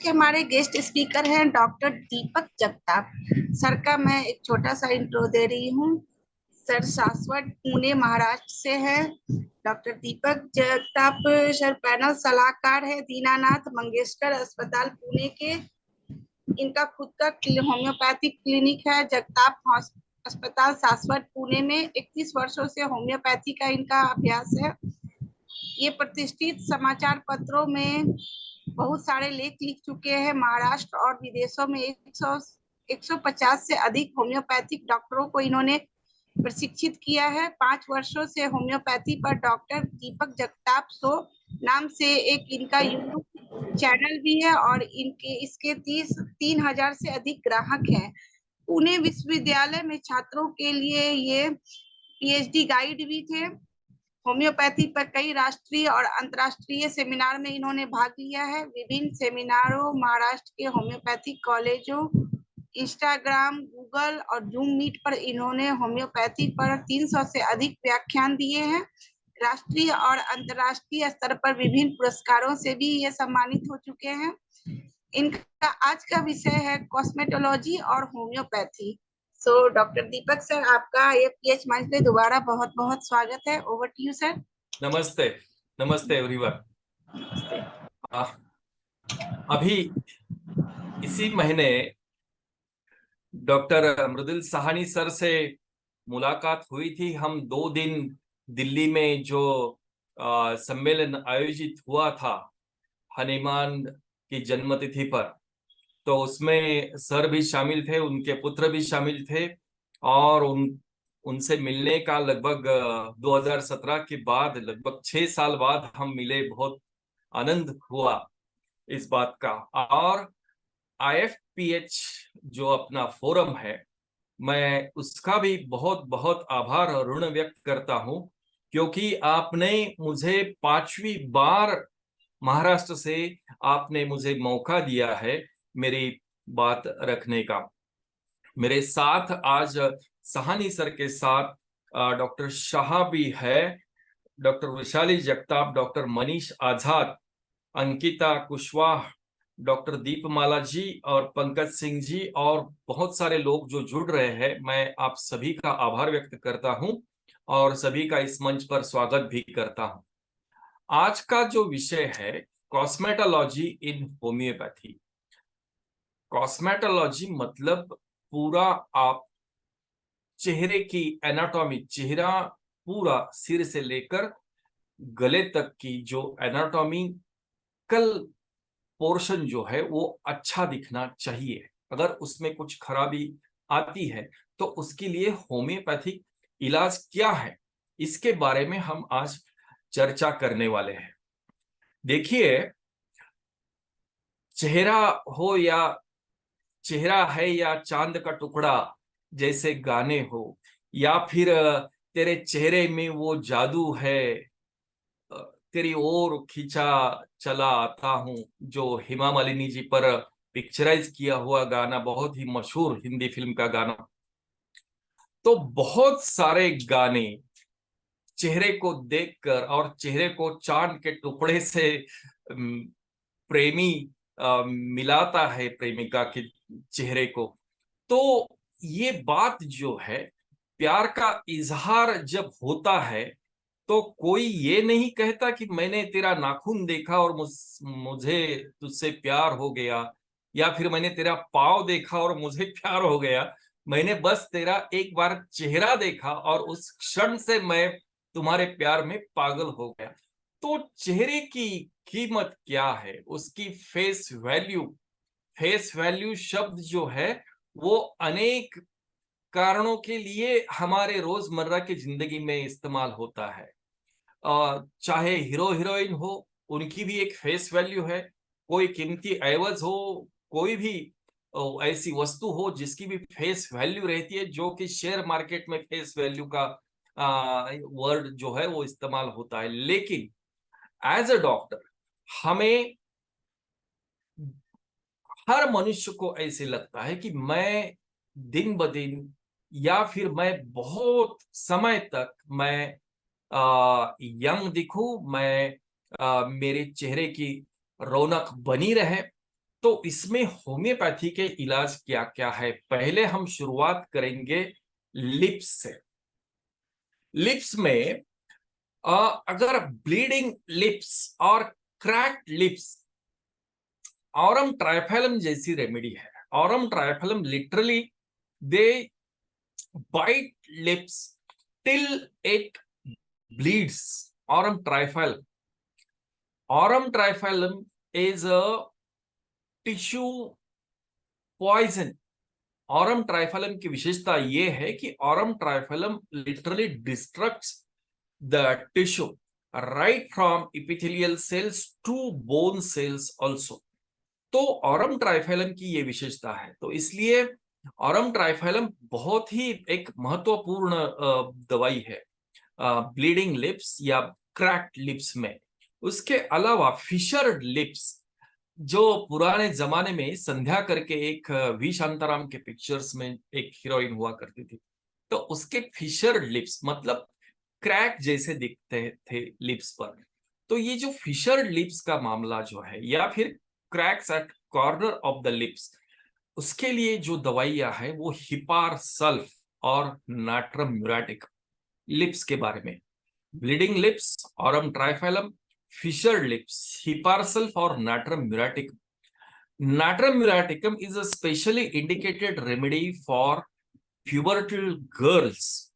के हमारे guest speaker हैं डॉक्टर दीपक जगताप सर का मैं एक छोटा सा इंट्रो दे रही हूँ। सर सासवड पुणे महाराष्ट्र से है। डॉक्टर दीपक जगताप सर पैनल सलाहकार है दीनानाथ मंगेशकर अस्पताल पुणे के। इनका खुद का होम्योपैथिक क्लिनिक है जगताप अस्पताल सासवड पुणे में। 21 वर्षों से होम्योपैथी का इनका अभ्यास है। ये प्रतिष्ठित समाचार पत्रों में बहुत सारे लेख लिख चुके हैं। महाराष्ट्र और विदेशों में 150 से अधिक होम्योपैथिक डॉक्टरों को इन्होंने प्रशिक्षित किया है। 5 वर्षों से होम्योपैथी पर डॉक्टर दीपक जगताप शो नाम से एक इनका यूट्यूब चैनल भी है और इसके 3,000 से अधिक ग्राहक हैं। पुणे विश्वविद्यालय में छात्रों के लिए ये पीएचडी गाइड भी थे। होम्योपैथी पर कई राष्ट्रीय और अंतर्राष्ट्रीय सेमिनार में इन्होंने भाग लिया है। विभिन्न सेमिनारों महाराष्ट्र के होम्योपैथिक कॉलेजों, इंस्टाग्राम, गूगल और जूम मीट पर इन्होंने होम्योपैथी पर 300 से अधिक व्याख्यान दिए हैं। राष्ट्रीय और अंतर्राष्ट्रीय स्तर पर विभिन्न पुरस्कारों से भी ये सम्मानित हो चुके हैं। इनका आज का विषय है कॉस्मेटोलॉजी और होम्योपैथी। सो डॉक्टर दीपक सर, आपका ये पीएच मंच पे दोबारा बहुत बहुत स्वागत है। Over to you sir. नमस्ते। नमस्ते एवरीवन। अभी इसी महीने डॉक्टर मृदुल साहनी सर से मुलाकात हुई थी। हम 2 दिन दिल्ली में जो सम्मेलन आयोजित हुआ था हनुमान की जन्मतिथि पर, तो उसमें सर भी शामिल थे, उनके पुत्र भी शामिल थे और उनसे मिलने का लगभग 2017 के बाद लगभग 6 साल बाद हम मिले। बहुत आनंद हुआ इस बात का। और IFPH जो अपना फोरम है, मैं उसका भी बहुत बहुत आभार और ऋण व्यक्त करता हूं, क्योंकि आपने मुझे 5वीं बार महाराष्ट्र से आपने मुझे मौका दिया है मेरी बात रखने का। मेरे साथ आज साहनी सर के साथ डॉक्टर शाह भी है, डॉक्टर वैशाली जगताप, डॉक्टर मनीष आजाद, अंकिता कुशवाहा, डॉक्टर दीपमाला जी और पंकज सिंह जी और बहुत सारे लोग जो जुड़ रहे हैं। मैं आप सभी का आभार व्यक्त करता हूं और सभी का इस मंच पर स्वागत भी करता हूं। आज का जो विषय है कॉस्मेटोलॉजी इन होम्योपैथी। कॉस्मेटोलॉजी मतलब पूरा आप चेहरे की एनाटॉमी, चेहरा पूरा सिर से लेकर गले तक की जो एनाटॉमिकल पोर्शन जो है वो अच्छा दिखना चाहिए। अगर उसमें कुछ खराबी आती है तो उसके लिए होम्योपैथिक इलाज क्या है, इसके बारे में हम आज चर्चा करने वाले हैं। देखिए, चेहरा हो या चेहरा है या चांद का टुकड़ा जैसे गाने हो, या फिर तेरे चेहरे में वो जादू है, तेरी ओर खींचा चला आता हूं, जो हेमा मालिनी जी पर पिक्चराइज किया हुआ गाना, बहुत ही मशहूर हिंदी फिल्म का गाना। तो बहुत सारे गाने चेहरे को देखकर और चेहरे को चांद के टुकड़े से प्रेमी मिलाता है प्रेमिका के चेहरे को। तो ये बात जो है, प्यार का इजहार जब होता है तो कोई ये नहीं कहता कि मैंने तेरा नाखून देखा और मुझे तुझसे प्यार हो गया, या फिर मैंने तेरा पाँव देखा और मुझे प्यार हो गया। मैंने बस तेरा एक बार चेहरा देखा और उस क्षण से मैं तुम्हारे प्यार में पागल हो गया। तो चेहरे की कीमत क्या है, उसकी फेस वैल्यू। फेस वैल्यू शब्द जो है वो अनेक कारणों के लिए हमारे रोजमर्रा की जिंदगी में इस्तेमाल होता है। चाहे हीरो हीरोइन हो, उनकी भी एक फेस वैल्यू है। कोई कीमती एवज हो, कोई भी ऐसी वस्तु हो जिसकी भी फेस वैल्यू रहती है, जो कि शेयर मार्केट में फेस वैल्यू का वर्ड जो है वो इस्तेमाल होता है। लेकिन एज अ डॉक्टर हमें, हर मनुष्य को ऐसे लगता है कि मैं दिन ब दिन या फिर मैं बहुत समय तक मैं यंग दिखूं, मैं मेरे चेहरे की रौनक बनी रहे। तो इसमें होम्योपैथी के इलाज क्या क्या है? पहले हम शुरुआत करेंगे लिप्स से। लिप्स में अगर ब्लीडिंग लिप्स और क्रैक्ड लिप्स, ऑरम ट्राइफेलम जैसी रेमेडी है। Arum triphyllum literally they bite lips till it bleeds. Aurum trifilum. Aurum trifilum is a tissue poison. Aurum trifilum की विशेषता ये है कि Aurum trifilum literally destructs the tissue right from epithelial cells to bone cells also. तो Aurum trifilum की ये विशेषता है, तो इसलिए Aurum trifilum बहुत ही एक महत्वपूर्ण दवाई है ब्लीडिंग लिप्स या क्रैक्ड लिप्स में। उसके अलावा फिशर्ड लिप्स, जो पुराने जमाने में संध्या करके एक वी शांताराम के पिक्चर्स में एक हीरोइन हुआ करती थी, तो उसके फिशर्ड लिप्स मतलब क्रैक जैसे दिखते थे लिप्स पर। तो ये जो फिशर्ड लिप्स का मामला जो है या फिर cracks at corner of the lips, उसके लिए जो दवाइयां है वो हिपार सल्फ और नाट्रम म्यूराटिक। लिप्स के बारे में bleeding lips, arum triphyllum, fissured lips, hepar sulph और natrum म्यूराटिकम। नाट्रम म्यूराटिकम is a specially indicated remedy for pubertal girls.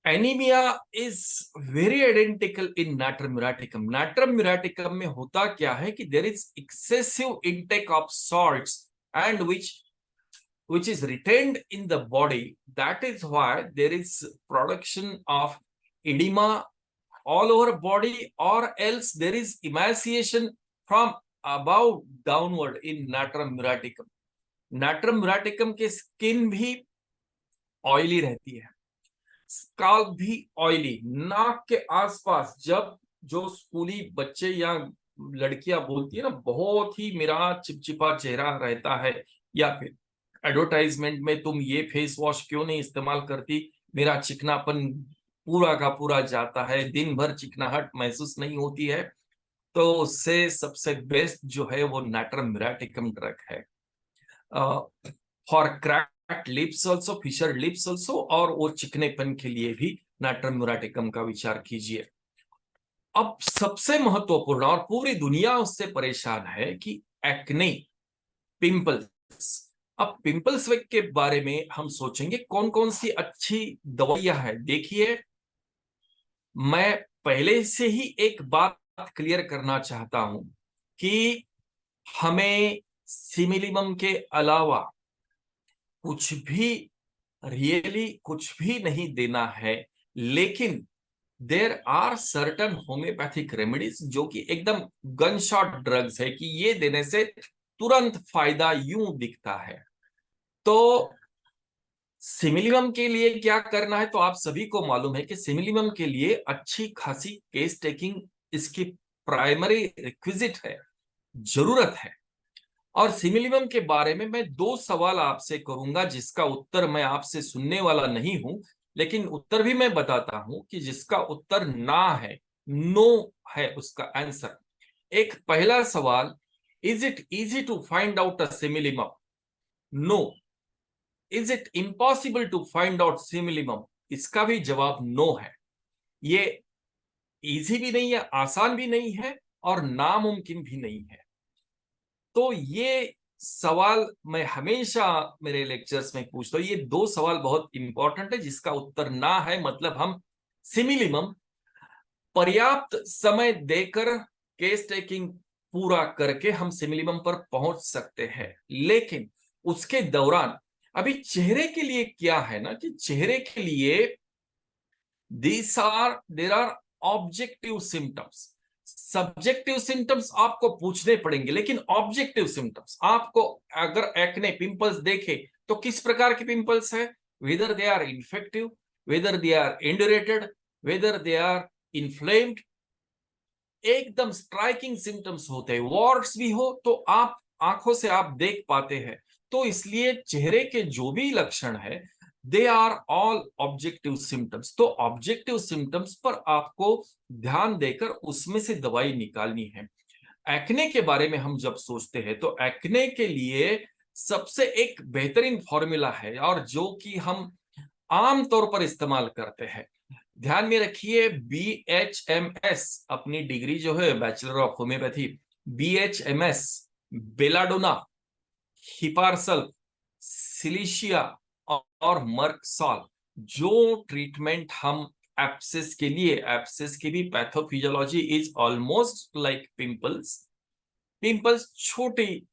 Anemia is very identical in natrum muraticum. Natrum muraticum में होता क्या है कि there is excessive intake of salts and which is retained in the body. That is why there is production of edema all over body, or else there is emaciation from above downward in natrum muraticum. natrum muraticum के skin भी oily रहती है, scalp भी oily. नाक के आसपास जब जो स्कूली बच्चे या लड़कियां बोलती है ना बहुत ही मेरा चिपचिपा चेहरा रहता है, या फिर एडवर्टाइजमेंट में तुम ये फेस वॉश क्यों नहीं इस्तेमाल करती, मेरा चिकनापन पूरा का पूरा जाता है, दिन भर चिकनाहट महसूस नहीं होती है, तो उससे सबसे बेस्ट जो है वो नाट्रम म्यूराटिकम ड्रग है for cracked lips also, fissure lips also, और वो चिकनेपन के लिए भी नाट्रम म्यूराटिकम का विचार कीजिए। अब सबसे महत्वपूर्ण और पूरी दुनिया उससे परेशान है कि एक्ने, पिंपल्स। अब पिंपल्स के बारे में हम सोचेंगे कौन कौन सी अच्छी दवाइयां हैं। देखिए, मैं पहले से ही एक बात क्लियर करना चाहता हूं कि हमें सिमिलिमम के अलावा कुछ भी रियली कुछ भी नहीं देना है, लेकिन there are certain homeopathic remedies जो कि एकदम गन शॉट ड्रग्स है कि ये देने से तुरंत फायदा यूं दिखता है। तो सिमिलिमम के लिए क्या करना है, तो आप सभी को मालूम है कि सिमिलिमम के लिए अच्छी खासी केस टेकिंग इसकी प्राइमरी रिक्विजिट है, जरूरत है। और सिमिलिमम के बारे में मैं 2 सवाल आपसे करूंगा जिसका उत्तर मैं आपसे सुनने वाला नहीं हूं, लेकिन उत्तर भी मैं बताता हूं कि जिसका उत्तर ना है, नो है उसका आंसर। एक पहला सवाल, is it easy to find out a simillimum? No. Is it impossible to find out simillimum? इसका भी जवाब नो है। ये इजी भी नहीं है, आसान भी नहीं है और नामुमकिन भी नहीं है। तो ये सवाल मैं हमेशा मेरे लेक्चर्स में पूछता हूं। ये 2 सवाल बहुत इंपॉर्टेंट है, जिसका उत्तर ना है मतलब हम सिमिलिमम पर्याप्त समय देकर केस टेकिंग पूरा करके हम सिमिलिमम पर पहुंच सकते हैं। लेकिन उसके दौरान अभी चेहरे के लिए क्या है ना कि चेहरे के लिए there are objective symptoms. Subjective symptoms आपको पूछने पड़ेंगे, लेकिन ऑब्जेक्टिव सिम्टम्स आपको अगर एक्ने पिंपल्स देखे तो किस प्रकार के पिंपल्स है, whether they are infective, whether they are indurated, whether they are inflamed, एकदम स्ट्राइकिंग सिम्टम्स होते हैं। वॉर्ड्स भी हो तो आप आंखों से आप देख पाते हैं। तो इसलिए चेहरे के जो भी लक्षण है they are all objective symptoms. तो ऑब्जेक्टिव सिम्टम्स पर आपको ध्यान देकर उसमें से दवाई निकालनी है। एक्ने के बारे में हम जब सोचते हैं तो एक्ने के लिए सबसे एक बेहतरीन फॉर्मूला है और जो कि हम आम तौर पर इस्तेमाल करते हैं। ध्यान में रखिए, BHMS अपनी डिग्री जो है bachelor of homoeopathy, BHMS, belladonna, hepar sulph, silicea और मर्कसॉल, जो ट्रीटमेंट हम एप्सिस के लिए, एप्सिस की भी pathophysiology is almost like pimples. Pimples छोटी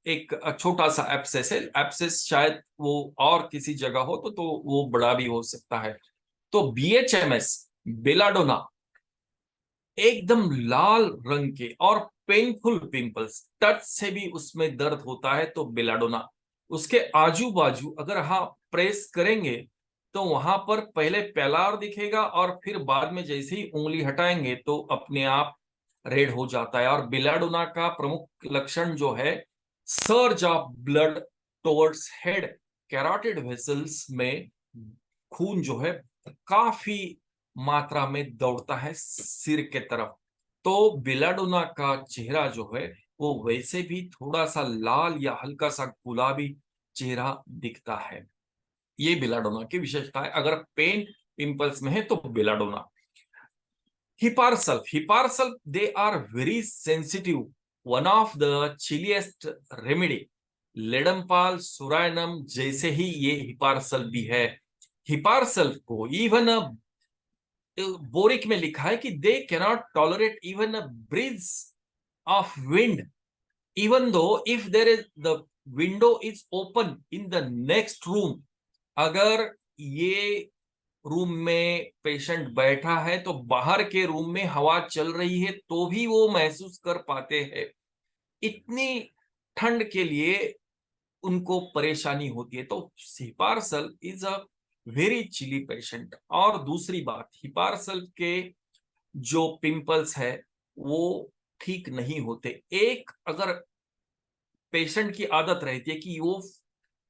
एक छोटा सा एप्सिस है, एप्सिस शायद वो और किसी जगह हो तो वो बड़ा भी हो सकता है। तो BHMS, बेलाडोना, एकदम लाल रंग के और पेनफुल पिंपल्स, टच से भी उसमें दर्द होता है तो बेलाडोना। उसके आजू बाजू अगर आप प्रेस करेंगे तो वहां पर पहले पैलार दिखेगा और फिर बाद में जैसे ही उंगली हटाएंगे तो अपने आप रेड हो जाता है। और बेलाडोना का प्रमुख लक्षण जो है, surge of blood towards head, carotid vessels में खून जो है काफी मात्रा में दौड़ता है सिर के तरफ। तो बेलाडोना का चेहरा जो है वो वैसे भी थोड़ा सा लाल या हल्का सा गुलाबी चेहरा दिखता है। ये बेलाडोना की विशेषता है। अगर पेन पिंपल्स में है तो belladonna. Hepar sulph, they are very sensitive, one of the chilliest remedy. Ledum pal, psorinum जैसे ही ये हिपारसल भी है। हिपारसल को इवन बोरिक में लिखा है कि they cannot tolerate even a breeze of wind, even though if there is the window is open in the next room. अगर ये रूम में पेशेंट बैठा है तो बाहर के रूम में हवा चल रही है तो भी वो महसूस कर पाते हैं। इतनी ठंड के लिए उनको परेशानी होती है। तो hepar sulph is a very chilly patient. और दूसरी बात, हिपारसल के जो पिंपल्स है वो ठीक नहीं होते। एक अगर पेशेंट की आदत रहती है कि वो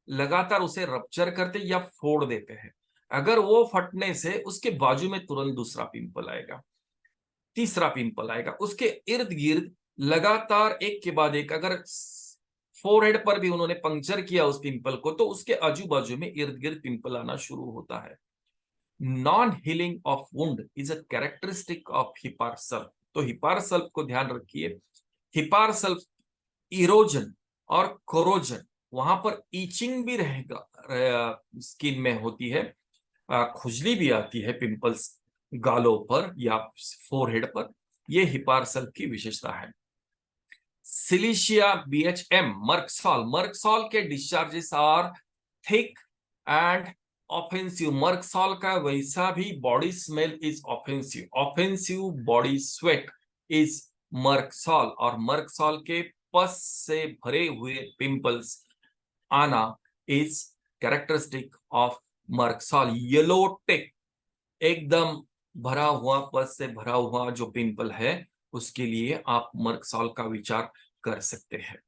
लगातार उसे रप्चर करते या फोड़ देते हैं, अगर वो फटने से उसके बाजू में तुरंत दूसरा पिंपल आएगा, तीसरा पिंपल आएगा, उसके इर्द गिर्द लगातार एक के बाद एक। अगर फोरहेड पर भी उन्होंने पंक्चर किया उस पिंपल को तो उसके आजू बाजू में इर्द गिर्द पिंपल आना शुरू होता है। Non healing of wound is a characteristic of hepar sulph. तो हिपारसल को ध्यान रखिए। हिपारसल इरोजन और कोरोजन, वहां पर ईचिंग भी रहेगा, स्किन में होती है, खुजली भी आती है पिंपल्स गालों पर या फोरहेड पर। यह हिपारसल की विशेषता है। सिलिशिया, BHM, मर्कसॉल के discharges are thick and offensive. Merc sol का वैसा भी body smell is offensive body sweat is merc sol. और मर्कसॉल के पस से भरे हुए पिंपल्स आना is characteristic of merc sol. Yellow thick, एकदम भरा हुआ, पस से भरा हुआ जो पिंपल है उसके लिए आप मर्कसॉल का विचार कर सकते हैं।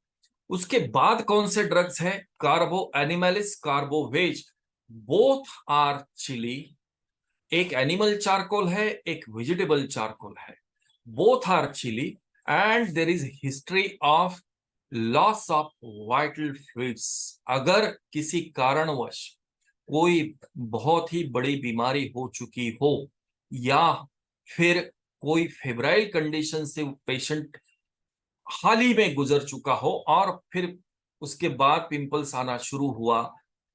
उसके बाद कौन से ड्रग्स है? Carbo animalis, carbo veg, both are chilly. एक एनिमल चारकोल है, एक वेजिटेबल चारकोल है। Both are chilly and there is history of loss of vital fluids. अगर किसी कारणवश कोई बहुत ही बड़ी बीमारी हो चुकी हो या फिर कोई फेब्राइल कंडीशन से पेशेंट हाल ही में गुजर चुका हो और फिर उसके बाद पिंपल्स आना शुरू हुआ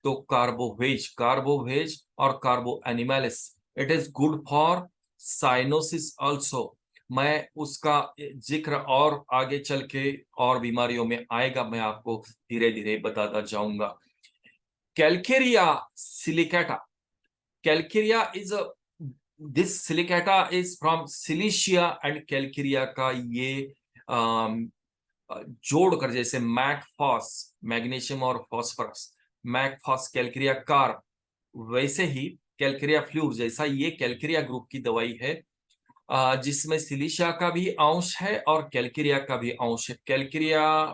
तो कार्बोवेज और carbo animalis, it is good for cyanosis also. मैं उसका जिक्र और आगे चल के और बीमारियों में आएगा, मैं आपको धीरे धीरे बताता जाऊंगा। Calcarea silicata, calcarea is this silicata is from silicea and calcarea का ये जोड़कर, जैसे मैकफॉस, मैग्नीशियम और फॉस्फोरस, मैकफॉस कैलकेरिया कार, वैसे ही कैलकेरिया फ्लू जैसा ये कैलकेरिया ग्रुप की दवाई है जिसमें सिलिशिया का भी अंश है और कैलकेरिया का भी अंश है। कैलकेरिया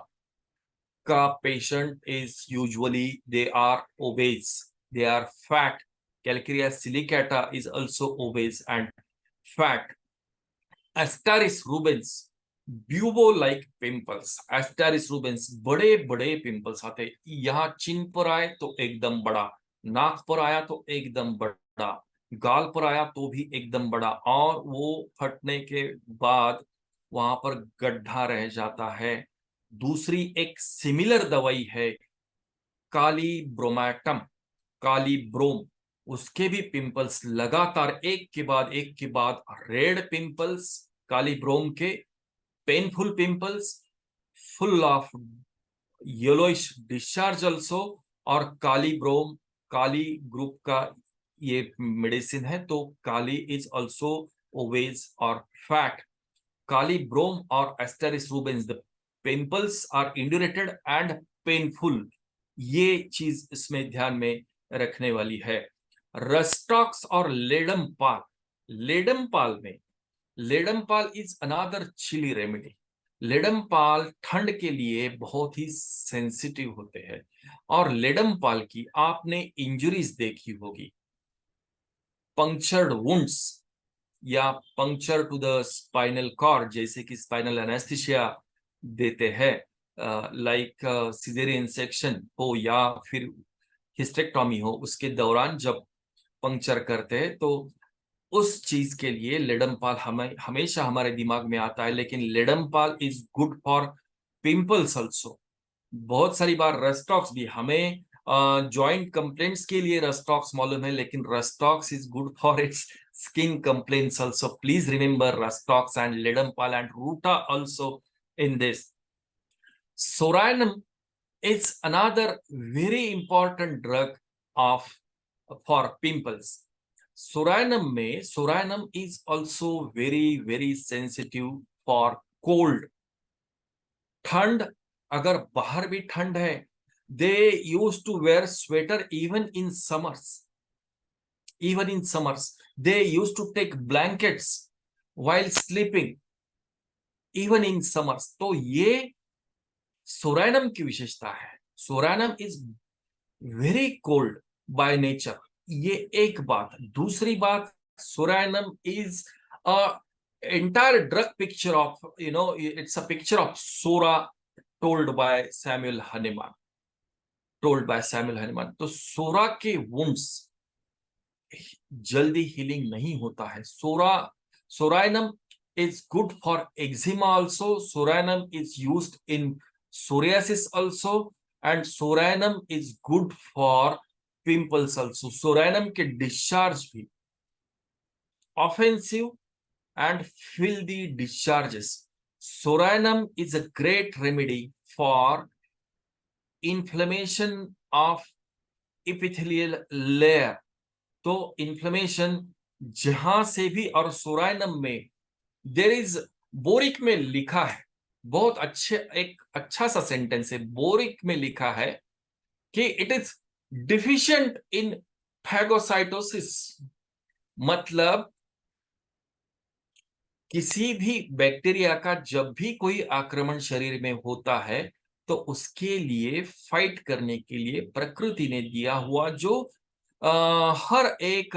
का patient is usually they are obese, they are fat. Calcarea silicata is also obese and fat. Astaris rubens, bubo like pimples, asterias rubens, बड़े बड़े पिंपल्स आते हैं। यहाँ चिन पर आए तो एकदम बड़ा, नाक पर आया तो एकदम बड़ा, गाल पर आया तो भी एकदम बड़ा, और वो फटने के बाद वहां पर गड्ढा रह जाता है। दूसरी एक सिमिलर दवाई है, काली ब्रोमैटम, काली ब्रोम, उसके भी पिंपल्स लगातार एक के बाद रेड पिंपल्स, काली ब्रोम के painful pimples, full of yellowish discharge also. और काली ब्रोम, काली ग्रुप का ये मेडिसिन है, तो काली इज ऑल्सो ओवेज और फैट। काली ब्रोम और asterias rubens, the pimples are indurated and painful, ये चीज इसमें ध्यान में रखने वाली है। रस्टॉक्स और लेडम पाल, लेडम पाल इज अनदर चिली रेमेडी। लेडम पाल ठंड के लिए बहुत ही सेंसिटिव होते हैं, और लेडम पाल की आपने इंजुरीज देखी होगी, पंक्चर्ड वुंड्स या puncture to the spinal cord, जैसे कि स्पाइनल एनेस्थीसिया देते हैं, लाइक सिजेरियन सेक्शन हो या फिर हिस्टेक्टोमी हो, उसके दौरान जब पंक्चर करते हैं, तो उस चीज के लिए लेडमपाल हमें हमेशा हमारे दिमाग में आता है। लेकिन ledum pal is good for pimples also. बहुत सारी बार रस्टॉक्स भी हमें जॉइंट कंप्लेंट्स के लिए रस्टॉक्स मालूम है, लेकिन rhus tox is good for its skin complaints also. Please remember Rastox and Ledampal and Ruta also in this. Soranum is another very important drug of for pimples. Soranum is also very sensitive for cold. ठंड, अगर बाहर भी ठंड है, they used to wear sweater even in summers. Even in summers, they used to take blankets while sleeping, even in summers. तो ये सोरानम की विशेषता है। Psorinum is very cold by nature, ये एक बात। दूसरी बात, psorinum is a entire drug picture of, it's a picture of Sora told by Samuel Hahnemann, तो सोरा के वुंड्स जल्दी हीलिंग नहीं होता है। सोरानम is good for eczema also. Soranum is used in psoriasis also, and soranum is good for pimples also. Soranum के discharge भी offensive and filthy discharges. Soranum is a great remedy for inflammation of epithelial layer. तो inflammation जहां से भी, और सोरानम में there is, boric में लिखा है, बहुत अच्छे, एक अच्छा सा सेंटेंस है, बोरिक में लिखा है कि it is deficient in phagocytosis. मतलब किसी भी बैक्टीरिया का जब भी कोई आक्रमण शरीर में होता है, तो उसके लिए फाइट करने के लिए प्रकृति ने दिया हुआ जो हर एक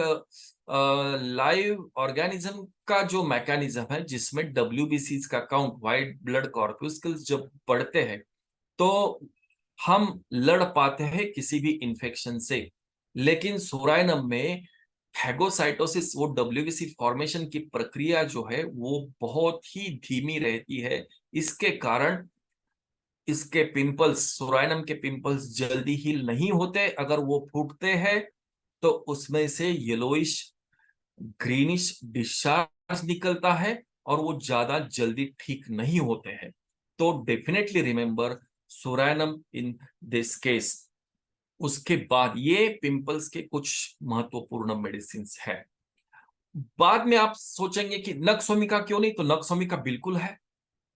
लाइव ऑर्गेनिज्म का जो मैकेनिज्म है, जिसमें WBC का काउंट, व्हाइट ब्लड कॉर्पस्कल्स जब बढ़ते हैं, तो हम लड़ पाते हैं किसी भी इंफेक्शन से। लेकिन सोरानम में फैगोसाइटोसिस, वो WBC फॉर्मेशन की प्रक्रिया जो है वो बहुत ही धीमी रहती है। इसके कारण इसके पिंपल्स, सोरानम के पिंपल्स जल्दी हील नहीं होते। अगर वो फूटते हैं तो उसमें से येलोइश ग्रीनिश डिस्चार्ज निकलता है, और वो ज्यादा जल्दी ठीक नहीं होते हैं। तो definitely remember psorinum in this case. उसके बाद ये पिंपल्स के कुछ महत्वपूर्ण मेडिसिन है। बाद में आप सोचेंगे कि नक्सोमिका क्यों नहीं, तो नक्सोमिका बिल्कुल है,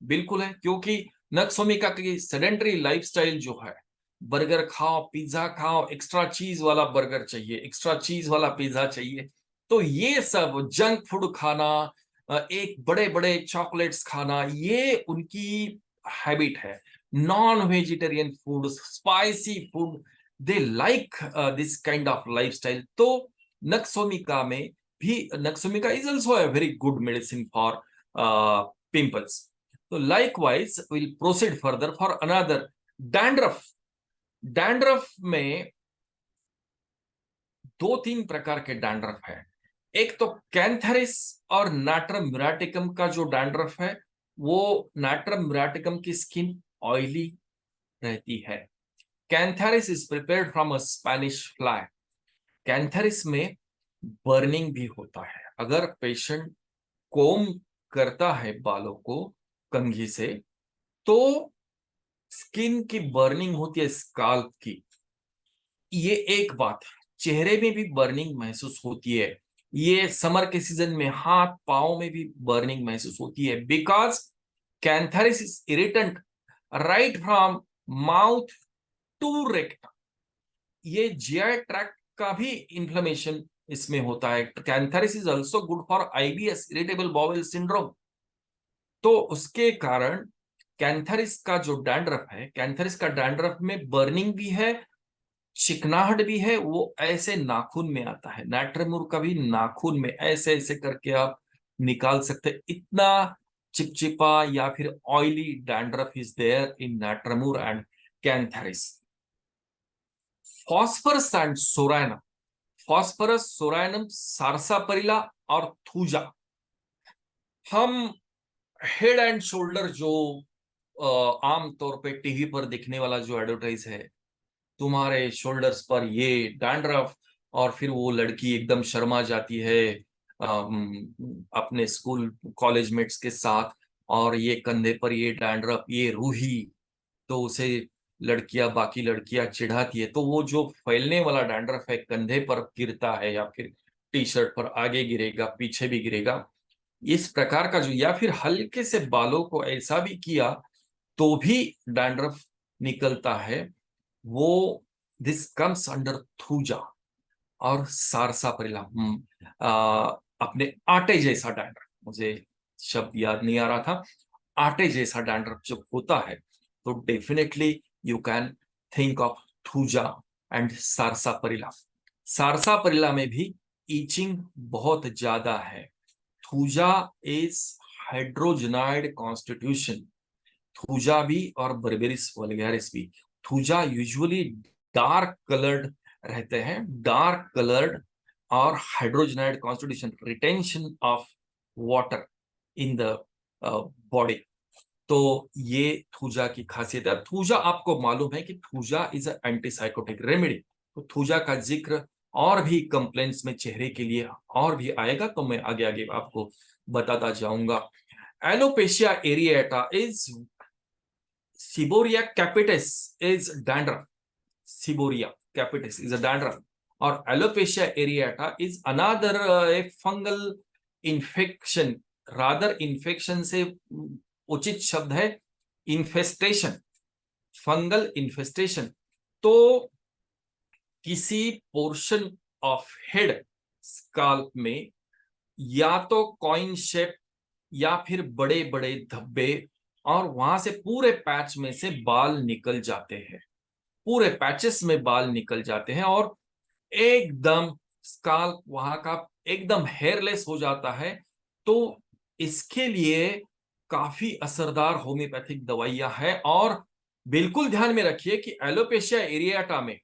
बिल्कुल है, क्योंकि नक्सोमिका की सेडेंटरी लाइफस्टाइल जो है, बर्गर खाओ, पिज्जा खाओ, एक्स्ट्रा चीज वाला बर्गर चाहिए, एक्स्ट्रा चीज वाला पिज्जा चाहिए, तो ये सब जंक फूड खाना, एक बड़े बड़े चॉकलेट्स खाना, ये उनकी हैबिट है। Non vegetarian food, spicy food, they like this kind of lifestyle. तो नक्सोमिका में भी, nux vomica is also a very good medicine for pimples. तो likewise will proceed further for another dandruff. Dandruff में दो तीन प्रकार के डैंड्रफ है। एक तो कैंथेरिस और नाट्रम म्यूराटिकम का जो डैंड्रफ है, वो नाट्रम म्यूराटिकम की स्किन ऑयली रहती है। Cantharis is prepared from a Spanish fly. Cantharis में बर्निंग भी होता है। अगर पेशेंट कोम करता है बालों को कंघी से, तो स्किन की बर्निंग होती है, स्काल्प की। ये एक बात है। चेहरे में भी बर्निंग महसूस होती है। ये समर के सीजन में हाथ पांव में भी बर्निंग महसूस होती है, because cantharis is irritant right from mouth to rectum. ये जीआई ट्रैक्ट का भी इंफ्लेमेशन इसमें होता है। Cantharis is also good for IBS, irritable bowel syndrome. तो उसके कारण कैंथेरिस का जो डैंड्रफ है, कैंथेरिस का डैंड्रफ में बर्निंग भी है, चिकनाहट भी है। वो ऐसे नाखून में आता है। नाट्रमूर का भी नाखून में ऐसे ऐसे करके आप निकाल सकते हैं। इतना चिपचिपा या फिर oily dandruff is there in natrum mur and cantharis. Phosphorus and psorinum. Phosphorus, psorinum, sarsaparilla और थूजा। हम हेड एंड शोल्डर जो आम तौर पे टीवी पर दिखने वाला जो एडवर्टाइज है, तुम्हारे शोल्डर्स पर ये डैंड्रफ, और फिर वो लड़की एकदम शर्मा जाती है अपने स्कूल कॉलेज मेट्स के साथ, और ये कंधे पर ये डैंड्रफ, ये रूही, तो उसे लड़कियां, बाकी लड़कियां चिढ़ाती है। तो वो जो फैलने वाला डैंड्रफ है, कंधे पर गिरता है या फिर टी शर्ट पर आगे गिरेगा, पीछे भी गिरेगा, इस प्रकार का जो, या फिर हल्के से बालों को ऐसा भी किया तो भी डैंड्रफ निकलता है, वो दिस कम्स अंडर थूजा और सारसापरिला। अपने आटे जैसा डैंड्रफ, मुझे शब्द याद नहीं आ रहा था, आटे जैसा डैंड्रफ जब होता है तो definitely you can think of thuja and sarsaparilla. Sarsaparilla में भी ईचिंग बहुत ज्यादा है। Thuja is hydrogenoid constitution. Thuja भी और बर्बेरिस वल्गैरिस भी। थूजा यूजुअली डार्क कलर्ड रहते हैं, डार्क कलर्ड और hydrogenoid constitution, retention of water in the body. तो ये थूजा की खासियत है। थूजा, आपको मालूम है कि थूजा इज एंटीसाइकोटिक रेमेडी। तो थूजा का जिक्र और भी कंप्लेंट्स में चेहरे के लिए और भी आएगा, तो मैं आगे आगे आपको बताता जाऊंगा। Alopecia areata is, Seborrhea capitis is dandruff. Seborrhea capitis is a dandruff. और alopecia areata is another एक fungal infection. rather infection से उचित शब्द है infestation, fungal infestation। तो किसी पोर्शन ऑफ हेड, स्काल्प में या तो कॉइन शेप या फिर बड़े बड़े धब्बे, और वहां से पूरे पैच में से बाल निकल जाते हैं, पूरे पैचेस में बाल निकल जाते हैं, और एकदम स्काल्प वहां का एकदम हेयरलेस हो जाता है। तो इसके लिए काफी असरदार होम्योपैथिक दवाइयां हैं। और बिल्कुल ध्यान में रखिए कि एलोपेशिया एरियाटा में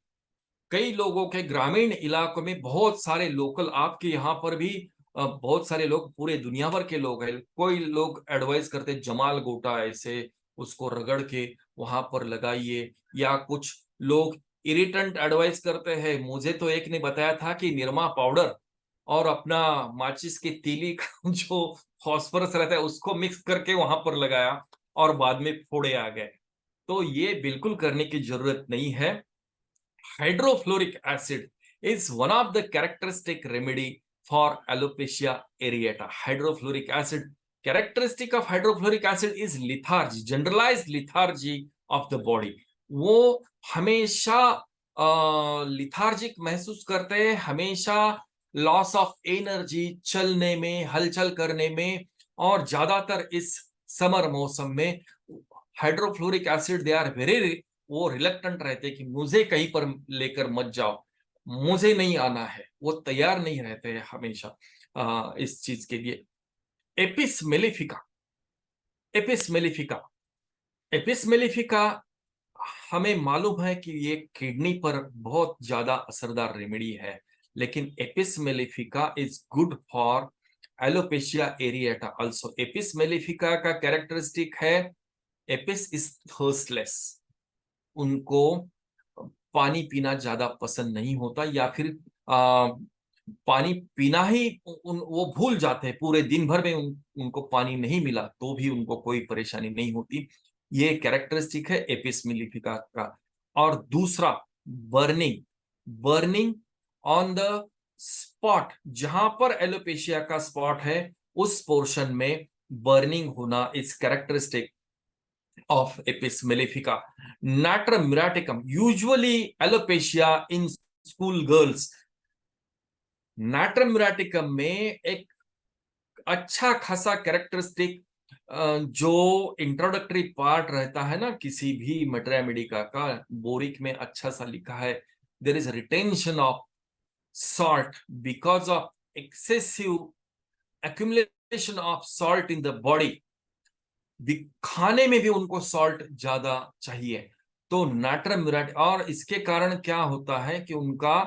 कई लोगों के ग्रामीण इलाकों में बहुत सारे लोकल, आपके यहाँ पर भी बहुत सारे लोग, पूरे दुनिया भर के लोग हैं, कोई लोग एडवाइस करते जमाल गोटा ऐसे उसको रगड़ के वहां पर लगाइए, या कुछ लोग इरिटेंट एडवाइस करते हैं। मुझे तो एक ने बताया था कि निरमा पाउडर और अपना माचिस की तीली का जो फॉस्फोरस रहता है उसको मिक्स करके वहां पर लगाया और बाद में फोड़े आ गए। तो ये बिल्कुल करने की जरूरत नहीं है। Hydrofluoric acid is one of the characteristic remedy for alopecia areata. Hydrofluoric acid, characteristic of hydrofluoric acid is lethargy, generalized lethargy of the body. वो हमेशा लिथार्जिक महसूस करते हैं, हमेशा लॉस ऑफ एनर्जी, चलने में, हलचल करने में, और ज्यादातर इस समर मौसम में hydrofluoric acid they are very, वो रिलक्टेंट रहते कि मुझे कहीं पर लेकर मत जाओ, मुझे नहीं आना है, वो तैयार नहीं रहते हैं हमेशा इस चीज के लिए। Apis mellifica, Apis mellifica. Apis mellifica हमें मालूम है कि ये किडनी पर बहुत ज्यादा असरदार रेमेडी है, लेकिन Apis mellifica is good for alopecia areata also. Apis mellifica का कैरेक्टरिस्टिक है, एपिस इज थर्स्टलेस, उनको पानी पीना ज्यादा पसंद नहीं होता, या फिर पानी पीना ही वो भूल जाते हैं, पूरे दिन भर में उनको पानी नहीं मिला तो भी उनको कोई परेशानी नहीं होती। ये कैरेक्टरिस्टिक है एपिस मेलिफिका का। और दूसरा, burning. Burning on the spot, जहां पर एलोपेशिया का स्पॉट है उस पोर्शन में बर्निंग होना is characteristic of Apis mellifica. Natrum muraticum, usually alopecia in school girls. Natrum muraticum में एक अच्छा खासा कैरेक्टरिस्टिक जो इंट्रोडक्टरी पार्ट रहता है ना किसी भी मटेरिया मेडिका का, बोरिक में अच्छा सा लिखा है, there is retention of salt because of excessive accumulation of salt in the body। खाने में भी उनको सॉल्ट ज्यादा चाहिए, तो नाट्रम म्यूरेट। और इसके कारण क्या होता है कि उनका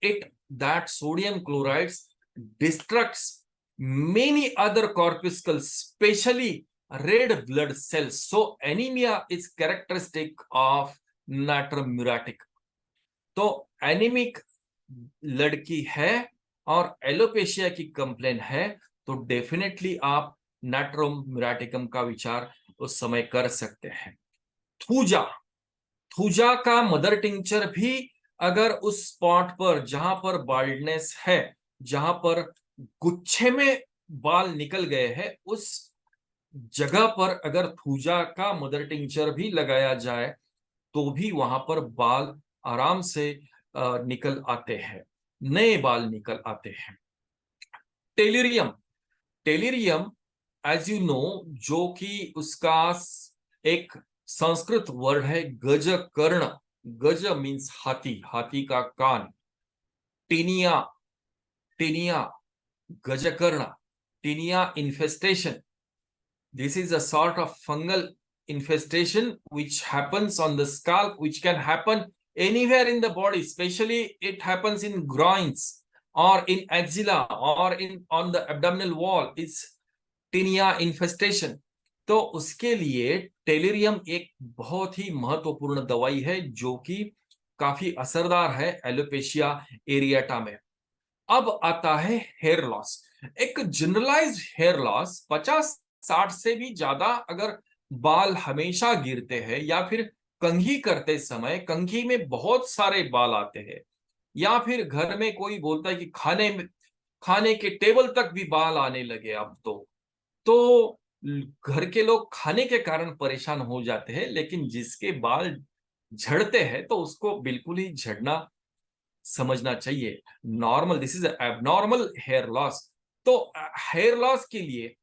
it that sodium chlorides destructs many other corpuscles, specially red blood cells, so anaemia is characteristic of natrum muriatic. तो एनीमिक लड़की है और एलोपेशिया की कंप्लेन है तो डेफिनेटली आप नाट्रम म्यूरेटिकम का विचार उस समय कर सकते हैं। थूजा, थूजा का मदर टिंचर भी अगर उस स्पॉट पर जहां पर बाल्डनेस है, जहां पर गुच्छे में बाल निकल गए हैं, उस जगह पर अगर थूजा का मदर टिंचर भी लगाया जाए तो भी वहां पर बाल आराम से निकल आते हैं, नए बाल निकल आते हैं। टेलिरियम, टेलिरियम एज यू नो, जो कि उसका एक संस्कृत वर्ड है गजकर्ण। गज मीन्स हाथी, हाथी का कान। टीनिया, टीनिया, गजकर्ण, tinea infestation. This is a sort of fungal infestation which happens on the scalp, which can happen anywhere in the body, especially it happens in groins or in axilla or in on the abdominal wall. It's tinea infestation. तो उसके लिए टेलिरियम एक बहुत ही महत्वपूर्ण दवाई है जो कि काफी असरदार है एलोपेशिया एरिएटा में। अब आता है हेयर लॉस। एक जनरलाइज्ड हेयर लॉस, 50-60 से भी ज्यादा अगर बाल हमेशा गिरते हैं, या फिर कंघी करते समय कंघी में बहुत सारे बाल आते हैं, या फिर घर में कोई बोलता है कि खाने के टेबल तक भी बाल आने लगे अब तो घर के लोग खाने के कारण परेशान हो जाते हैं, लेकिन जिसके बाल झड़ते हैं तो उसको बिल्कुल ही झड़ना समझना चाहिए, normal, this is abnormal hair loss. तो हेयर लॉस के लिए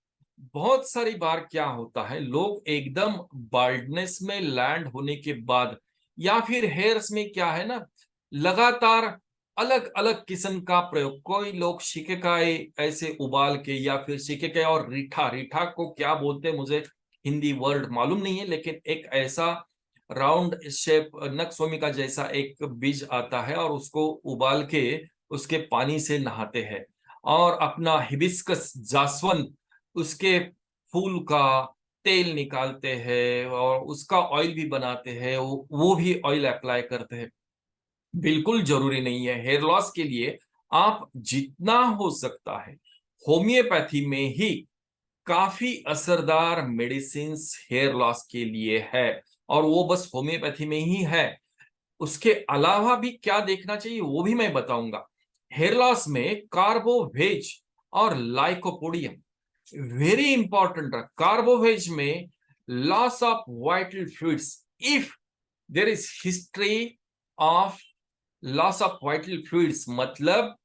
बहुत सारी बार क्या होता है, लोग एकदम बाल्डनेस में लैंड होने के बाद, या फिर हेयर्स में क्या है ना, लगातार अलग अलग किस्म का प्रयोग, कोई लोग शिकेकाई ऐसे उबाल के, या फिर शिकेकाई और रीठा, रीठा को क्या बोलते हैं मुझे हिंदी वर्ड मालूम नहीं है, लेकिन एक ऐसा राउंड शेप नक्सोमिका जैसा एक बीज आता है और उसको उबाल के उसके पानी से नहाते हैं। और अपना हिबिस्कस जासवंत, उसके फूल का तेल निकालते हैं और उसका ऑयल भी बनाते हैं, वो भी ऑयल अप्लाई करते हैं। बिल्कुल जरूरी नहीं है हेयर लॉस के लिए, आप जितना हो सकता है होम्योपैथी में ही काफी असरदार मेडिसिन हेयर लॉस के लिए है, और वो बस होम्योपैथी में ही है। उसके अलावा भी क्या देखना चाहिए वो भी मैं बताऊंगा। हेयर लॉस में कार्बोवेज और लाइकोपोडियम वेरी इंपॉर्टेंट है। कार्बोवेज में loss of vital fluids, if there is history of loss of vital fluids, मतलब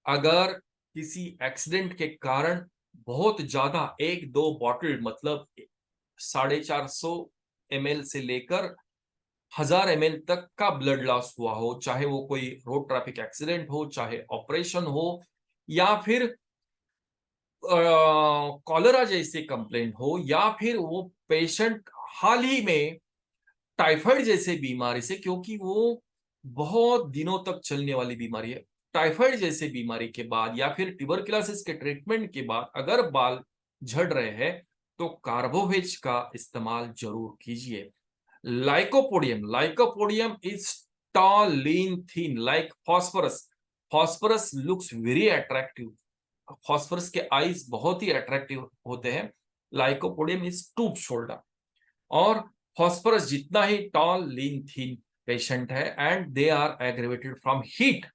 अगर किसी एक्सीडेंट के कारण बहुत ज्यादा, 1-2 बॉटल मतलब 450 ml से लेकर 1000 ml तक का ब्लड लॉस हुआ हो, चाहे वो कोई रोड ट्रैफिक एक्सीडेंट हो, चाहे ऑपरेशन हो, या फिर कॉलरा जैसे कंप्लेंट हो, या फिर वो पेशेंट हाल ही में टाइफाइड जैसे बीमारी से, क्योंकि वो बहुत दिनों तक चलने वाली बीमारी है, टाइफाइड जैसे बीमारी के बाद या फिर ट्यूबरकुलोसिस के ट्रीटमेंट के बाद अगर बाल झड़ रहे हैं तो कार्बोवेज का इस्तेमाल जरूर कीजिए। Lycopodium is tall, lean, thin, like phosphorus. Phosphorus looks very attractive. Phosphorus के आईज बहुत ही अट्रैक्टिव होते हैं। Lycopodium is stoop shoulder. और फॉस्फोरस जितना ही टॉल, लीन, थीन पेशेंट है and they are aggravated from heat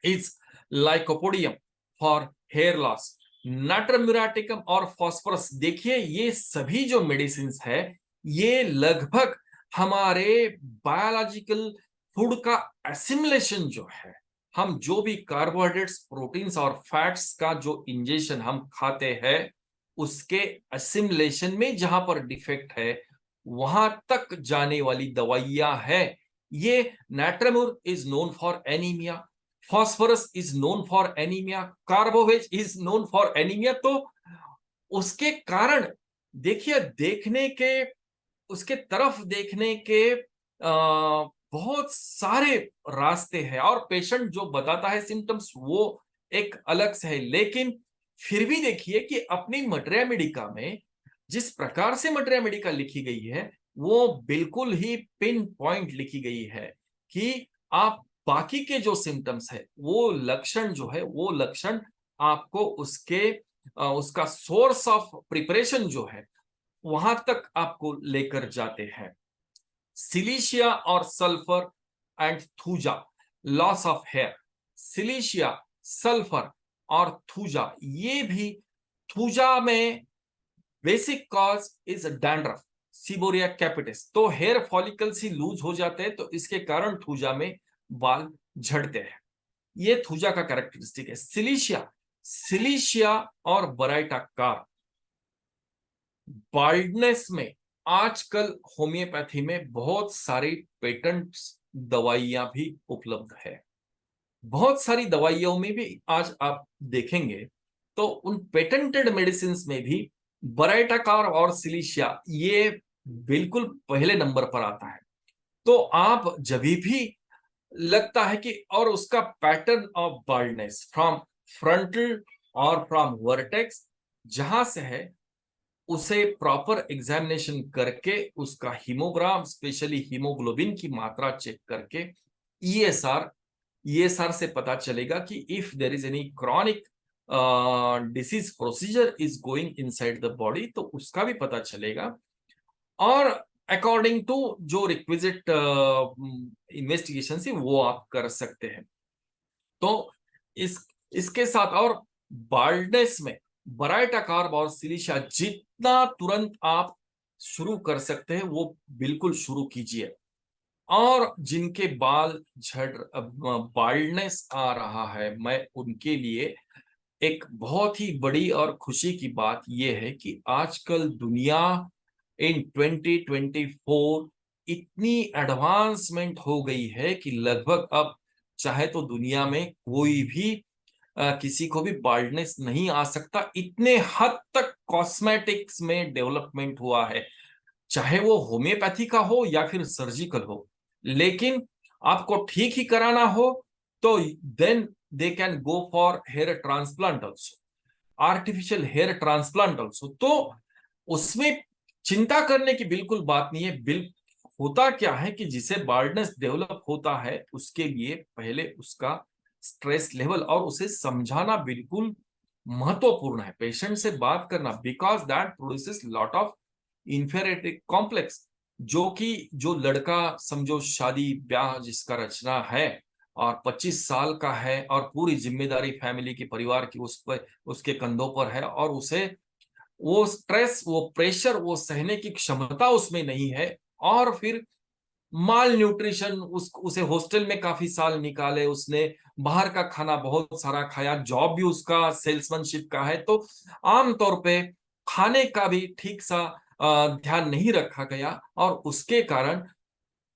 is lycopodium for hair loss. Natrium muriaticum और फॉस्फोरस, देखिए ये सभी जो मेडिसिन है ये लगभग हमारे बायोलॉजिकल फूड का एसिमुलेशन जो है, हम जो भी कार्बोहाइड्रेट्स, प्रोटीन्स और फैट्स का जो इंजेक्शन हम खाते हैं उसके एसिमुलेशन में जहां पर डिफेक्ट है वहां तक जाने वाली दवाइयां है। ये natrium is known for anaemia, phosphorus is known for anaemia, carbo veg is known for anaemia. तो उसके कारण देखिए, देखने के उसके तरफ देखने के बहुत सारे रास्ते हैं और पेशेंट जो बताता है सिम्टम्स वो एक अलग से है। लेकिन फिर भी देखिए कि अपनी मटेरिया मेडिका में जिस प्रकार से मटेरिया मेडिका लिखी गई है वो बिल्कुल ही पिन पॉइंट लिखी गई है कि आप बाकी के जो सिम्टम्स है वो लक्षण जो है वो लक्षण आपको उसका सोर्स ऑफ प्रिपरेशन जो है वहां तक आपको लेकर जाते हैं। सिलीशिया और sulphur and thuja, loss of hair. Silicea, sulphur और थूजा, ये भी थूजा में basic cause is dandruff, seborrhoea capitis. तो हेयर फॉलिकल्स ही लूज हो जाते हैं तो इसके कारण थूजा में बाल झड़ते हैं। ये थूजा का कैरेक्टरिस्टिक है। सिलीशिया और बराइटा कार, बाल्डनेस में आजकल होम्योपैथी में बहुत सारी पेटेंट दवाइयां भी उपलब्ध है। बहुत सारी दवाइयों में भी आज आप देखेंगे तो उन पेटेंटेड मेडिसिन में भी बराइटाकार और सिलीशिया ये बिल्कुल पहले नंबर पर आता है। तो आप जब भी लगता है कि, और उसका pattern of baldness from frontal और फ्रॉम वर्टेक्स जहां से है उसे प्रॉपर एग्जामिनेशन करके उसका हीमोग्राम, स्पेशली हीमोग्लोबिन की मात्रा चेक करके ईएसआर से पता चलेगा कि if there is any chronic disease procedure is going inside the body तो उसका भी पता चलेगा। और अकॉर्डिंग टू जो रिक्विजिट इन्वेस्टिगेशन से वो आप कर सकते हैं। तो इसके साथ और बाल्डनेस में बराइटा कार्ब और सिलिशिया जितना तुरंत आप शुरू कर सकते हैं वो बिल्कुल शुरू कीजिए। और जिनके बाल बाल्डनेस आ रहा है, मैं उनके लिए एक बहुत ही बड़ी और खुशी की बात यह है कि आजकल दुनिया इन 2024 इतनी एडवांसमेंट हो गई है कि लगभग अब चाहे तो दुनिया में कोई भी किसी को भी बाल्डनेस नहीं आ सकता। इतने हद तक कॉस्मेटिक्स में डेवलपमेंट हुआ है, चाहे वो होम्योपैथी का हो या फिर सर्जिकल हो। लेकिन आपको ठीक ही कराना हो तो then they can go for hair transplant also, artificial hair transplant also. तो उसमें चिंता करने की बिल्कुल बात नहीं है। होता क्या है कि जिसे बाल्डनेस डेवलप होता है उसके लिए पहले उसका स्ट्रेस लेवल और उसे समझाना बिल्कुल महत्वपूर्ण है। पेशेंट से बात करना, because that produces lot of inferiority complex. जो लड़का समझो शादी ब्याह जिसका रचना है और 25 साल का है और पूरी जिम्मेदारी फैमिली की, परिवार की उस पर, उसके कंधों पर है, और उसे वो स्ट्रेस, वो प्रेशर, वो सहने की क्षमता उसमें नहीं है, और फिर माल न्यूट्रिशन, उसे हॉस्टल में काफी साल निकाले, उसने बाहर का खाना बहुत सारा खाया, जॉब भी उसका सेल्समैनशिप का है, तो आमतौर पे खाने का भी ठीक सा ध्यान नहीं रखा गया और उसके कारण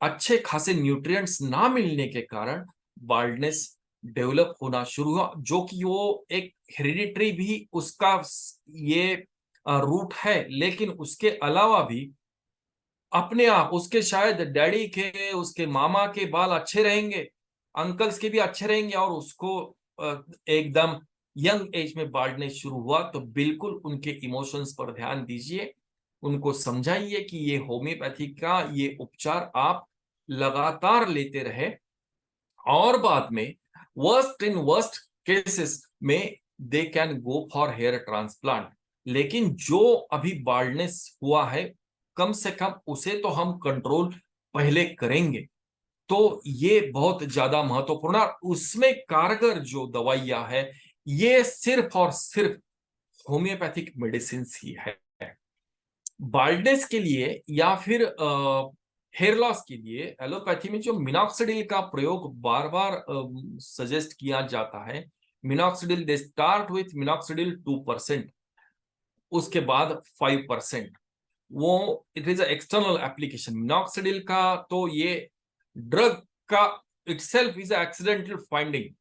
अच्छे खासे न्यूट्रिएंट्स ना मिलने के कारण बाल्डनेस डेवलप होना शुरू हुआ, जो कि वो एक हेरिडिटरी भी उसका ये रूट है, लेकिन उसके अलावा भी अपने आप उसके शायद डैडी के, उसके मामा के बाल अच्छे रहेंगे, अंकल्स के भी अच्छे रहेंगे, और उसको एकदम यंग एज में बाल्डनेस शुरू हुआ। तो बिल्कुल उनके इमोशंस पर ध्यान दीजिए, उनको समझाइए कि ये होम्योपैथी का ये उपचार आप लगातार लेते रहे, और बाद में वर्स्ट इन वर्स्ट केसेस में they can go for hair transplant. लेकिन जो अभी बाल्डनेस हुआ है, कम से कम उसे तो हम कंट्रोल पहले करेंगे। तो ये बहुत ज्यादा महत्वपूर्ण है। उसमें कारगर जो दवाइयां है, ये सिर्फ और सिर्फ होम्योपैथिक मेडिसिन ही है। बाल्डनेस के लिए या फिर हेयर लॉस के लिए एलोपैथी में जो मिनॉक्सिडिल का प्रयोग बार बार सजेस्ट किया जाता है, minoxidil they start with minoxidil 2%, उसके बाद 5%, वो it is external application. Minoxidil का तो ये ड्रग का itself is accidental finding.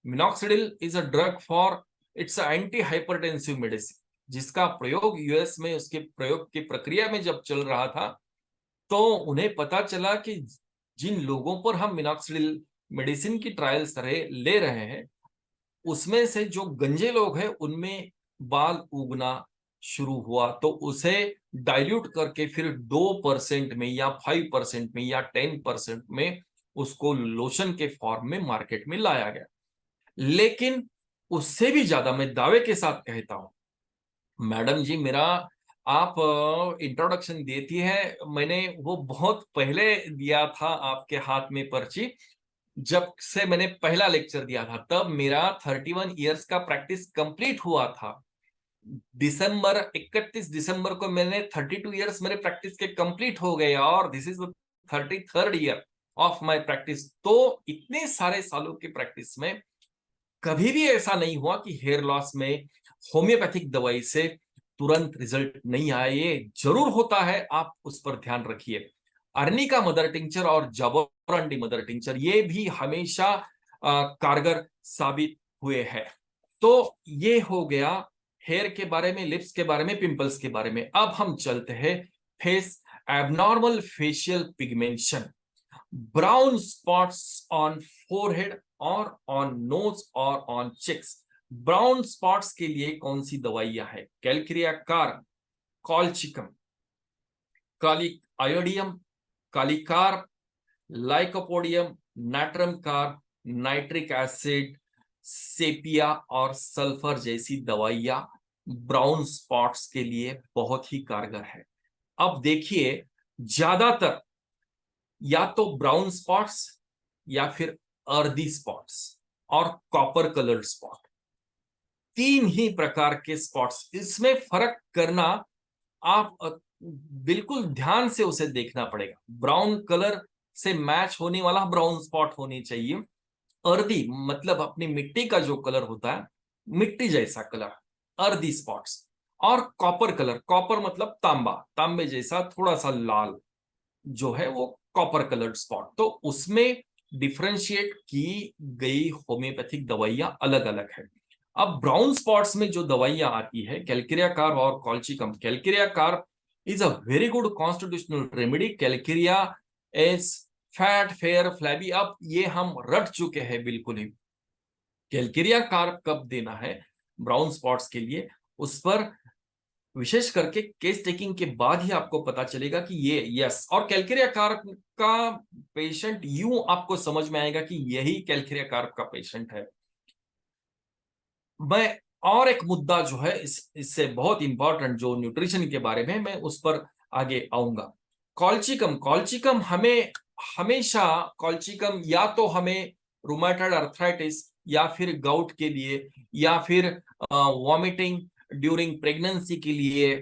Minoxidil is a drug for, it's anti hypertensive medicine, जिसका प्रयोग यूएस में उसके प्रयोग की प्रक्रिया में जब चल रहा था, तो उन्हें पता चला कि जिन लोगों पर हम मिनॉक्सिडिल मेडिसिन की ट्रायल्स ले रहे हैं, उसमें से जो गंजे लोग हैं उनमें बाल उगना शुरू हुआ। तो उसे डाइल्यूट करके फिर 2% में या 5% में या 10% में उसको लोशन के फॉर्म में मार्केट में लाया गया। लेकिन उससे भी ज्यादा मैं दावे के साथ कहता हूं, मैडम जी, मेरा आप इंट्रोडक्शन देती है, मैंने वो बहुत पहले दिया था आपके हाथ में पर्ची, जब से मैंने पहला लेक्चर दिया था, तब मेरा 31 इयर्स का प्रैक्टिस कंप्लीट हुआ था। 31 दिसंबर को मैंने 32 इयर्स मेरे प्रैक्टिस के कंप्लीट हो गए, और this is 33rd year of my practice. तो इतने सारे सालों की प्रैक्टिस में कभी भी ऐसा नहीं हुआ कि हेयर लॉस में होम्योपैथिक दवाई से तुरंत रिजल्ट नहीं आया। ये जरूर होता है, आप उस पर ध्यान रखिए। अर्निका मदर टिंचर और जाबोरंडी मदर टिंचर ये भी हमेशा कारगर साबित हुए हैं। तो ये हो गया हेयर के बारे में, लिप्स के बारे में, पिंपल्स के बारे में। अब हम चलते हैं face abnormal facial pigmentation, brown spots on forehead और ऑन नोज और ऑन चिक्स। ब्राउन स्पॉट्स के लिए कौन सी दवाइयां है? Calcarea carb, colchicum, kali iodium, kali carb, lycopodium, natrum carb, nitric acid, sepia और सल्फर जैसी दवाइयां ब्राउन स्पॉट्स के लिए बहुत ही कारगर है। अब देखिए, ज्यादातर या तो ब्राउन स्पॉट्स या फिर अर्दी स्पॉट्स और कॉपर कलर्ड स्पॉट, तीन ही प्रकार के स्पॉट्स। इसमें फर्क करना आप बिल्कुल ध्यान से उसे देखना पड़ेगा। ब्राउन कलर से मैच होने वाला ब्राउन स्पॉट होनी चाहिए। अर्दी मतलब अपनी मिट्टी का जो कलर होता है, मिट्टी जैसा कलर, अर्दी स्पॉट्स। और कॉपर कलर, कॉपर मतलब तांबा, तांबे जैसा थोड़ा सा लाल जो है वो कॉपर कलर्ड स्पॉट। तो उसमें डिफरेंशिएट की गई होम्योपैथिक दवाइयां अलग अलग है। अब ब्राउन स्पॉट्स में जो दवाइयां आती है, कैलक्रिया कार और colchicum. Calcarea carb is a very good constitutional remedy. Calcarea is fat, fair, flabby. अब ये हम रट चुके हैं बिल्कुल ही। कैलक्रिया कार कब देना है ब्राउन स्पॉट्स के लिए, उस पर विशेष करके केस टेकिंग के बाद ही आपको पता चलेगा कि ये यस। और कैलक्रिया कार का पेशेंट यूं आपको समझ में आएगा कि यही कैलक्रिया कार का पेशेंट है। मैं और एक मुद्दा जो है इससे बहुत इंपॉर्टेंट, जो न्यूट्रिशन के बारे में, मैं उस पर आगे आऊंगा। कॉलचिकम, कॉलचिकम हमें हमेशा, कॉलचिकम या तो हमें रूमेटॉइड अर्थराइटिस या फिर गाउट के लिए या फिर वॉमिटिंग ड्यूरिंग प्रेगनेंसी के लिए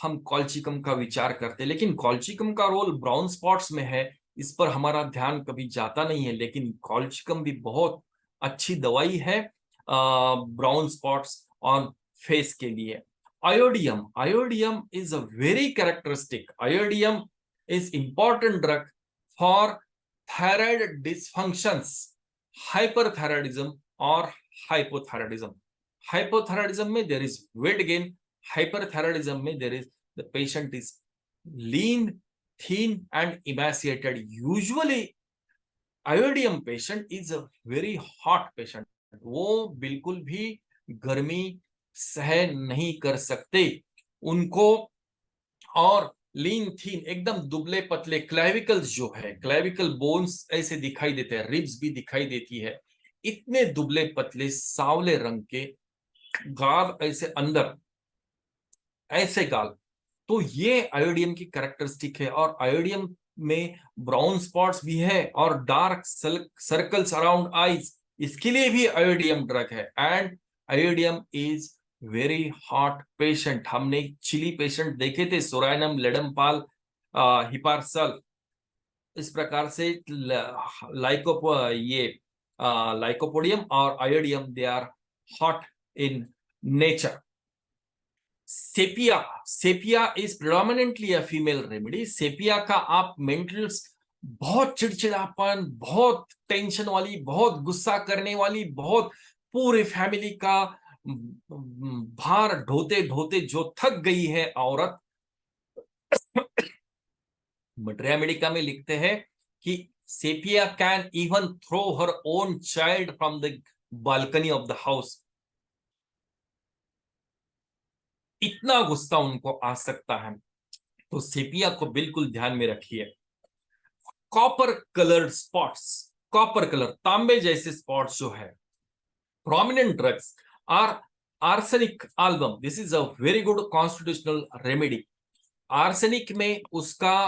हम कॉलचिकम का विचार करते हैं। लेकिन कॉलचिकम का रोल ब्राउन स्पॉट्स में है, इस पर हमारा ध्यान कभी जाता नहीं है। लेकिन कॉलचिकम भी बहुत अच्छी दवाई है ब्राउन स्पॉट्स ऑन फेस के लिए। Iodium, iodium is a very characteristic, iodium is important drug for thyroid dysfunctions. hyperthyroidism or hypothyroidism. Hypothyroidism में there is weight gain, hyperthyroidism में there is the patient is lean, thin and emaciated. Usually IODM patient is a very hot patient. वो बिल्कुल भी गर्मी सह नहीं कर सकते उनको, और लीन थीन एकदम दुबले पतले, क्लेविकल्स जो है, क्लेविकल बोन्स ऐसे दिखाई देते हैं, रिब्स भी दिखाई देती है, इतने दुबले पतले सांवले रंग के गाल, ऐसे अंदर ऐसे गाल। तो ये आयोडियम की कैरेक्टरिस्टिक है। और आयोडियम में ब्राउन स्पॉट्स भी है और डार्क सर्कल्स अराउंड आईज, इसके लिए भी आयोडियम ड्रग है। And iodium is very hot patient. हमने चिली पेशेंट देखे थे, सोराइनम, लेडमपाल, हिपारसल, इस प्रकार से लाइकोपोडियम और iodium they are hot in nature. Sepia is predominantly a female remedy. Sepia का आप मेंटल्स, बहुत चिड़चिड़ापन, बहुत टेंशन वाली, बहुत गुस्सा करने वाली, बहुत पूरे फैमिली का भार ढोते ढोते जो थक गई है औरत, मटेरिया मेडिका में लिखते हैं कि sepia can even throw her own child from the balcony of the house. इतना गुस्सा उनको आ सकता है। तो सेपिया को बिल्कुल ध्यान में रखिए। Copper coloured spots, copper colour, तांबे जैसे स्पॉट्स जो है, prominent drugs are arsenic album. This is a very good constitutional remedy. Arsenic में उसका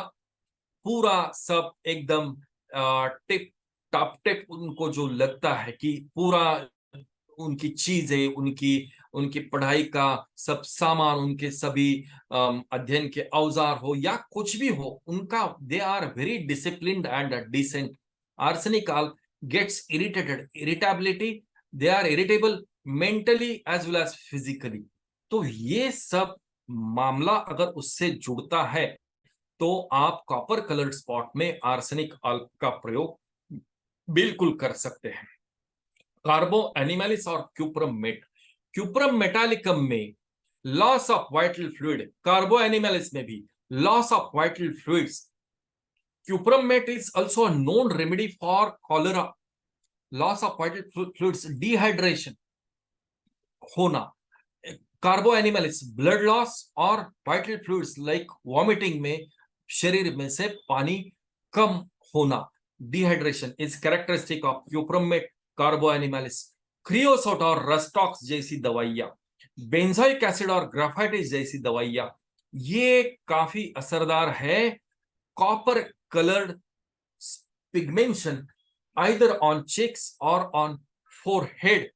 पूरा सब एकदम टिप टॉप टिप उनको जो लगता है कि पूरा उनकी चीजें, उनकी पढ़ाई का सब सामान, उनके सभी अध्ययन के औजार हो या कुछ भी हो, उनका they are very disciplined and decent. Arsenic gets irritated, irritability, they are irritable mentally as well as physically. तो ये सब मामला अगर उससे जुड़ता है तो आप कॉपर कलर्ड स्पॉट में आर्सेनिक का प्रयोग बिल्कुल कर सकते हैं। कार्बो एनिमलिस और क्यूप्रम मेट, क्यूप्रम मेटालिकम में loss of vital fluid, carbo animalis में भी loss of vital fluids. Cuprum met is also known remedy for cholera, loss of vital fluids, dehydration होना। कार्बो एनिमलिस ब्लड लॉस और vital fluids like vomiting में शरीर में से पानी कम होना, dehydration is characteristic of cuprum met, कार्बो एनिमलिस। क्रियोसोट और रस्टॉक्स जैसी दवाइयां, बेंजोइक एसिड और ग्राफाइटिस जैसी दवाइयां, ये काफी असरदार है copper coloured pigmentation either on cheeks और ऑन फोरहेड।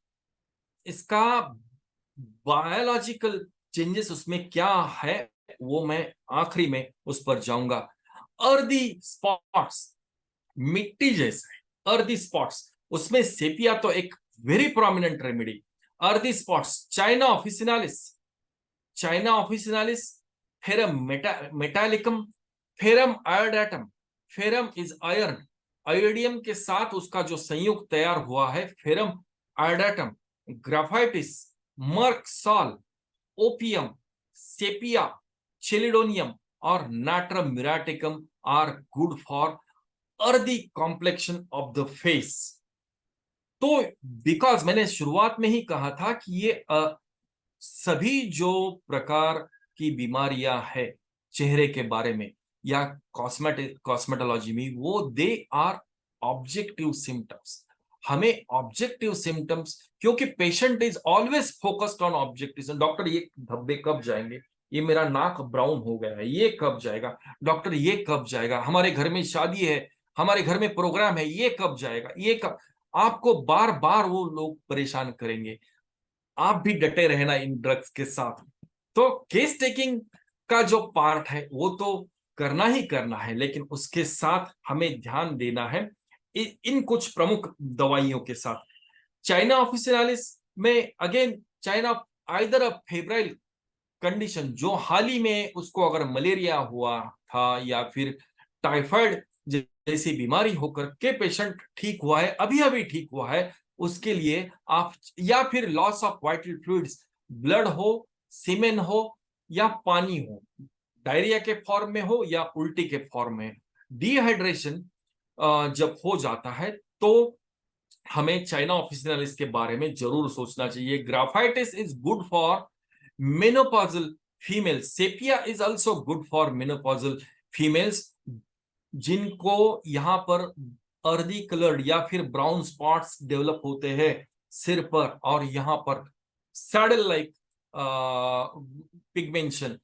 इसका बायोलॉजिकल चेंजेस उसमें क्या है वो मैं आखिरी में उस पर जाऊंगा। अर्दी स्पॉट्स, मिट्टी जैसे अर्दी स्पॉट्स, उसमें सेपिया तो एक very prominent remedy. Earthy spots, china officinalis, china officinalis, ferrum metallicum, ferrum iodatum. Ferrum is iron, iodium के साथ उसका जो संयुक्त तैयार हुआ है ferrum iodatum. Graphites, merc sol, opium, sepia, chelidonium और natrum muriaticum are good for earthy complexion of the face. तो बिकॉज मैंने शुरुआत में ही कहा था कि ये सभी जो प्रकार की बीमारियां है चेहरे के बारे में या कॉस्मेटोलॉजी में, वो दे आर ऑब्जेक्टिव सिम्टम्स। हमें ऑब्जेक्टिव सिम्टम्स, क्योंकि patient is always focused on objective. Doctor ये धब्बे कब जाएंगे, ये मेरा नाक ब्राउन हो गया है, ये कब जाएगा डॉक्टर, ये कब जाएगा, हमारे घर में शादी है, हमारे घर में प्रोग्राम है, ये कब जाएगा, ये कब। आपको बार बार वो लोग परेशान करेंगे। आप भी डटे रहना इन ड्रग्स के साथ। तो केस टेकिंग का जो पार्ट है वो तो करना ही करना है, लेकिन उसके साथ हमें ध्यान देना है इन कुछ प्रमुख दवाइयों के साथ। चाइना ऑफिसिनालिस में अगेन, चाइना आइदर अ फेब्राइल कंडीशन, जो हाल ही में उसको अगर मलेरिया हुआ था या फिर टाइफाइड जैसी बीमारी होकर के पेशेंट ठीक हुआ है, अभी अभी ठीक हुआ है, उसके लिए आप, या फिर loss of vital fluids, blood हो, सीमेन हो या पानी हो, डायरिया के फॉर्म में हो या उल्टी के फॉर्म में, डिहाइड्रेशन जब हो जाता है तो हमें चाइना ऑफिसिनालिस के बारे में जरूर सोचना चाहिए। ग्राफाइटिस is good for menopausal females, sepia is also good for menopausal females, जिनको यहाँ पर अर्दी कलर्ड या फिर ब्राउन स्पॉट्स डेवलप होते हैं सिर पर, और यहाँ पर सैडल लाइक पिगमेंशन,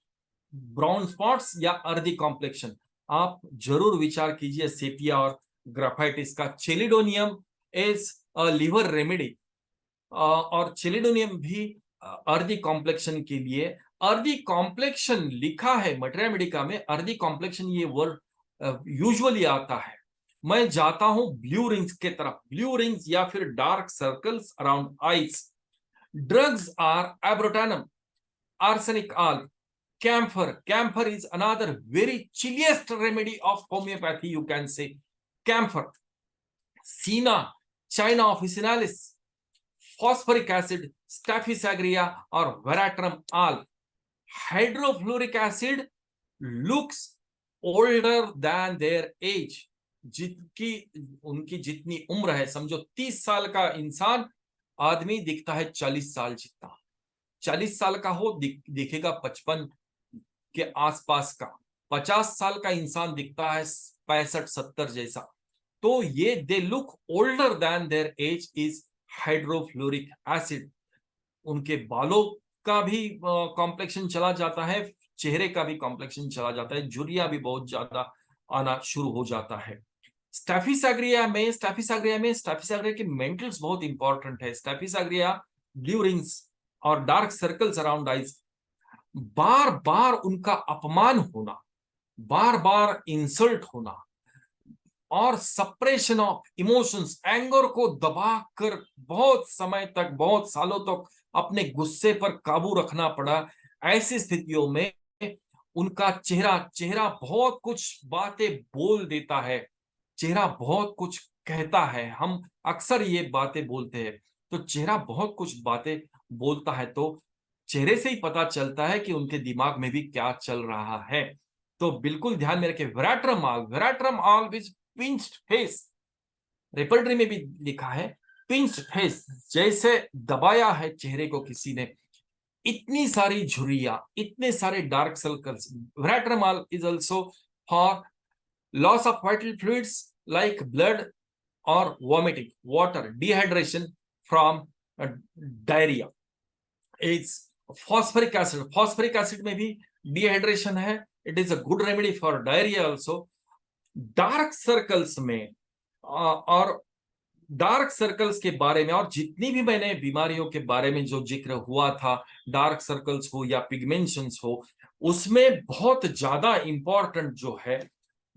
ब्राउन स्पॉट्स या अर्दी कॉम्प्लेक्शन, आप जरूर विचार कीजिए सेपिया और ग्राफाइटिस का। चेलिडोनियम इज लिवर रेमेडी, और चेलिडोनियम भी अर्दी कॉम्प्लेक्शन के लिए, अर्दी कॉम्प्लेक्शन लिखा है मटेरिया मेडिका में, अर्दी कॉम्प्लेक्शन ये वर्ड यूजुअली आता है। मैं जाता हूं ब्लू रिंग्स के तरफ, ब्लू रिंग्स या फिर dark circles around eyes. Drugs are abrotanum, arsenic oil, camphor. Camphor is another very chilliest remedy of homeopathy, you can say. Camphor, Sina, China officinalis, phosphoric acid, Staphysagria or Veratrum all. Hydrofluoric acid looks older than their age. जितकी उनकी जितनी उम्र है, समझो 30 साल का इंसान, आदमी दिखता है 40 साल जितना। 40 साल का हो दिखेगा 55 के आसपास का, 50 साल का इंसान दिखता है 65-70 जैसा। तो ये they look older than their age is hydrofluoric acid. उनके बालों का भी कॉम्प्लेक्शन चला जाता है, चेहरे का भी कॉम्प्लेक्शन चला जाता है, झुर्रियां भी बहुत ज्यादा आना शुरू हो जाता है। स्टैफिसाग्रिया के मेंटल्स बहुत इंपॉर्टेंट है। स्टैफिसाग्रिया, ब्लू रिंग्स और डार्क सर्कल्स अराउंड आइज, बार बार उनका अपमान होना, बार बार इंसल्ट होना, और सप्रेशन ऑफ इमोशंस, एंगर को दबाकर बहुत समय तक, बहुत सालों तक अपने गुस्से पर काबू रखना पड़ा। ऐसी स्थितियों में उनका चेहरा बहुत कुछ बातें बोल देता है, चेहरा बहुत कुछ कहता है। हम अक्सर ये बातें बोलते हैं, तो चेहरा बहुत कुछ बातें बोलता है, तो चेहरे से ही पता चलता है कि उनके दिमाग में भी क्या चल रहा है। तो बिल्कुल ध्यान में रखें। Veratrum all which pinched face, repertory में भी लिखा है पिंच्ड फेस, जैसे दबाया है चेहरे को किसी ने, इतनी सारी झुर्रियां, इतने सारे dark circles. Veratrum all is also for loss of vital fluids like blood और vomiting, water, dehydration from diarrhoea. Is phosphoric acid में भी डिहाइड्रेशन है, it is a good remedy for diarrhoea also. Dark circles में और dark circles के बारे में, और जितनी भी मैंने बीमारियों के बारे में जो जिक्र हुआ था, डार्क सर्कल्स हो या पिगमेंशंस हो, उसमें बहुत ज्यादा इंपॉर्टेंट जो है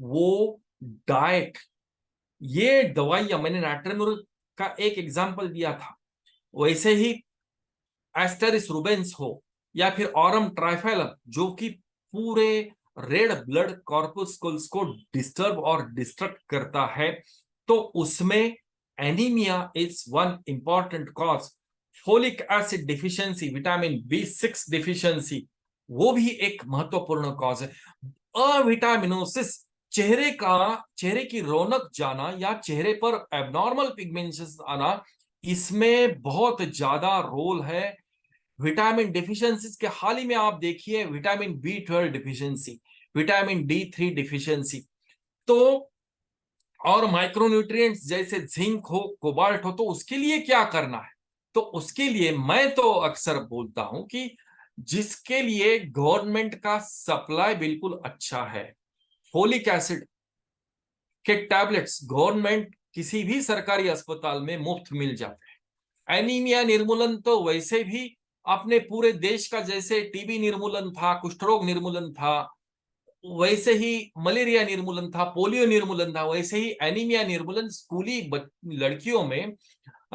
वो डाइट। ये दवाइयां, मैंने नाट्रेनुल का एक एग्जांपल दिया था, वैसे ही एस्टेरिस रूबेंस हो या फिर ऑरम ट्राइफेलम, जो कि पूरे रेड ब्लड कॉर्पुस्कुल्स को डिस्टर्ब और डिस्ट्रक्ट करता है, तो उसमें anaemia is one important cause. Folic acid deficiency, vitamin B6 deficiency, वो भी एक महत्वपूर्ण कॉज है। अविटामिनोसिस, चेहरे की रौनक जाना या चेहरे पर एबनॉर्मल पिगमेंट्स आना, इसमें बहुत ज्यादा रोल है विटामिन डिफिशियंसीज के। हाल ही में आप देखिए vitamin B12 deficiency, vitamin D3 deficiency, तो और माइक्रोन्यूट्रिएंट्स जैसे जिंक हो, कोबाल्ट हो, तो उसके लिए क्या करना है? तो उसके लिए मैं तो अक्सर बोलता हूं कि जिसके लिए गवर्नमेंट का सप्लाई बिल्कुल अच्छा है, फोलिक एसिड के टैबलेट्स गवर्नमेंट किसी भी सरकारी अस्पताल में मुफ्त मिल जाते हैं। एनीमिया निर्मूलन तो वैसे भी अपने पूरे देश का, जैसे टीबी निर्मूलन था, कुष्ठ रोग निर्मूलन था, वैसे ही मलेरिया निर्मूलन था, पोलियो निर्मूलन था, वैसे ही एनीमिया निर्मूलन स्कूली लड़कियों में,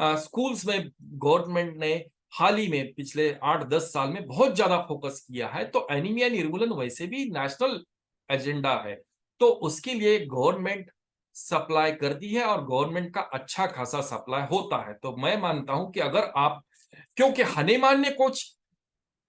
स्कूल्स में गवर्नमेंट ने हाल ही में पिछले 8-10 साल में बहुत ज्यादा फोकस किया है। तो एनीमिया निर्मूलन वैसे भी नेशनल एजेंडा है, तो उसके लिए गवर्नमेंट सप्लाई कर दी है और गवर्नमेंट का अच्छा खासा सप्लाई होता है। तो मैं मानता हूं कि अगर आप, क्योंकि हनीमान ने कुछ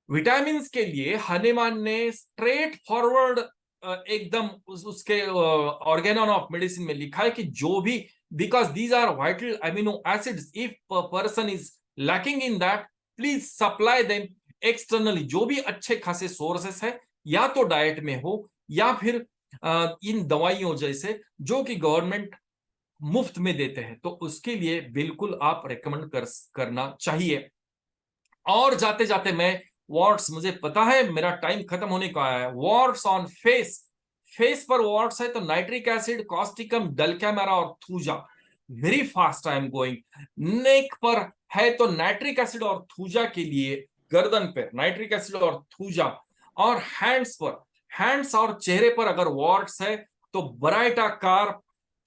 विटामिन के लिए, हनीमान ने स्ट्रेट फॉरवर्ड एकदम उसके ऑर्गेनॉन ऑफ मेडिसिन में लिखा है कि जो भी, because these are vital amino acids, if person is lacking in that, please supply them externally. जो भी अच्छे खासे सोर्सेस है, या तो डाइट में हो या फिर इन दवाइयों जैसे जो कि गवर्नमेंट मुफ्त में देते हैं, तो उसके लिए बिल्कुल आप रेकमेंड करना चाहिए। और जाते जाते मैं वॉर्ड्स, मुझे पता है मेरा टाइम खत्म होने को आया है, वॉर्ड्स ऑन फेस, फेस पर वॉर्ड्स है तो नाइट्रिक एसिड, कॉस्टिकम, डलकैमेरा और thuja. Very fast I am going. Neck पर है तो नाइट्रिक एसिड और थूजा के लिए, गर्दन पर नाइट्रिक एसिड और थूजा, और हैंड्स पर, हैंड्स और चेहरे पर अगर वॉर्ड्स है तो baryta carb,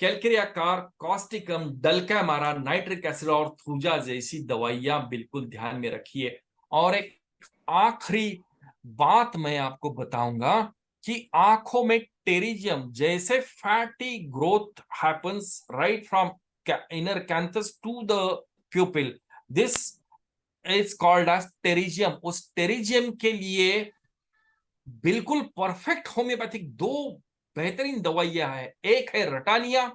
calcarea carb, causticum, dulcamara, nitric acid और थूजा जैसी दवाइयां बिल्कुल ध्यान में रखिए। और एक आखिरी बात मैं आपको बताऊंगा कि आंखों में टेरिजियम, जैसे fatty growth happens right from inner canthus to the pupil, this is called as pterygium. उस टेरिजियम के लिए बिल्कुल परफेक्ट होम्योपैथिक दो बेहतरीन दवाइयां हैं। एक है रटानिया,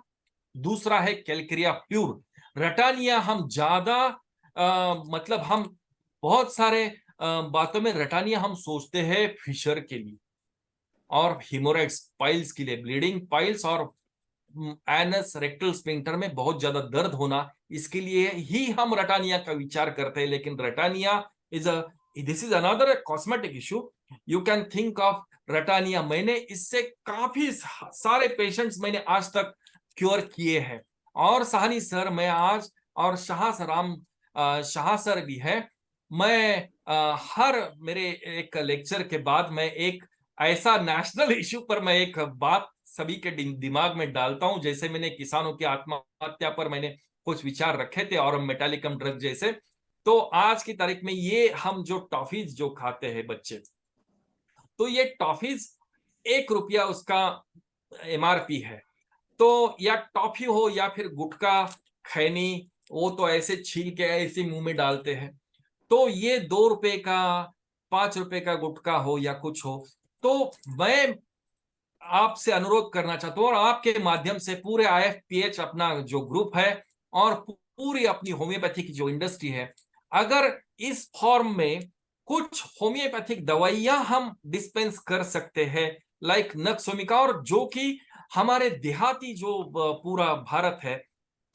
दूसरा है कैलकेरिया प्यूर। रटानिया हम ज्यादा मतलब हम बहुत सारे बातों में रटानिया हम सोचते हैं फिशर के लिए और हिमोराइड्स, पाइल्स के लिए, ब्लीडिंग पाइल्स और एनस रेक्टल स्फिंक्टर में बहुत ज्यादा दर्द होना, इसके लिए ही हम रटानिया का विचार करते हैं। लेकिन ratanhia is a, this is another cosmetic issue. You can think of ratanhia. मैंने इससे काफी सारे पेशेंट्स मैंने आज तक क्योर किए हैं। और साहनी सर, मैं आज, और शाह सर भी है, मैं हर मेरे एक लेक्चर के बाद मैं एक ऐसा नेशनल इशू पर मैं एक बात सभी के दिमाग में डालता हूं। जैसे मैंने किसानों की आत्महत्या पर मैंने कुछ विचार रखे थे और मेटालिकम ड्रग जैसे, तो आज की तारीख में ये हम जो टॉफीज जो खाते हैं बच्चे, तो ये टॉफीज 1 रुपया उसका एमआरपी है। तो या टॉफी हो या फिर गुटखा, खैनी, वो तो ऐसे छील के ऐसे मुंह में डालते हैं। तो ये 2 रुपए का, 5 रुपए का गुटखा हो या कुछ हो, तो मैं आपसे अनुरोध करना चाहता हूं और आपके माध्यम से पूरे आईएफपीएच अपना जो ग्रुप है और पूरी अपनी होम्योपैथी की जो इंडस्ट्री है, अगर इस फॉर्म में कुछ होम्योपैथिक दवाइयां हम डिस्पेंस कर सकते हैं, लाइक नक्सोमिका, और जो कि हमारे देहाती जो पूरा भारत है,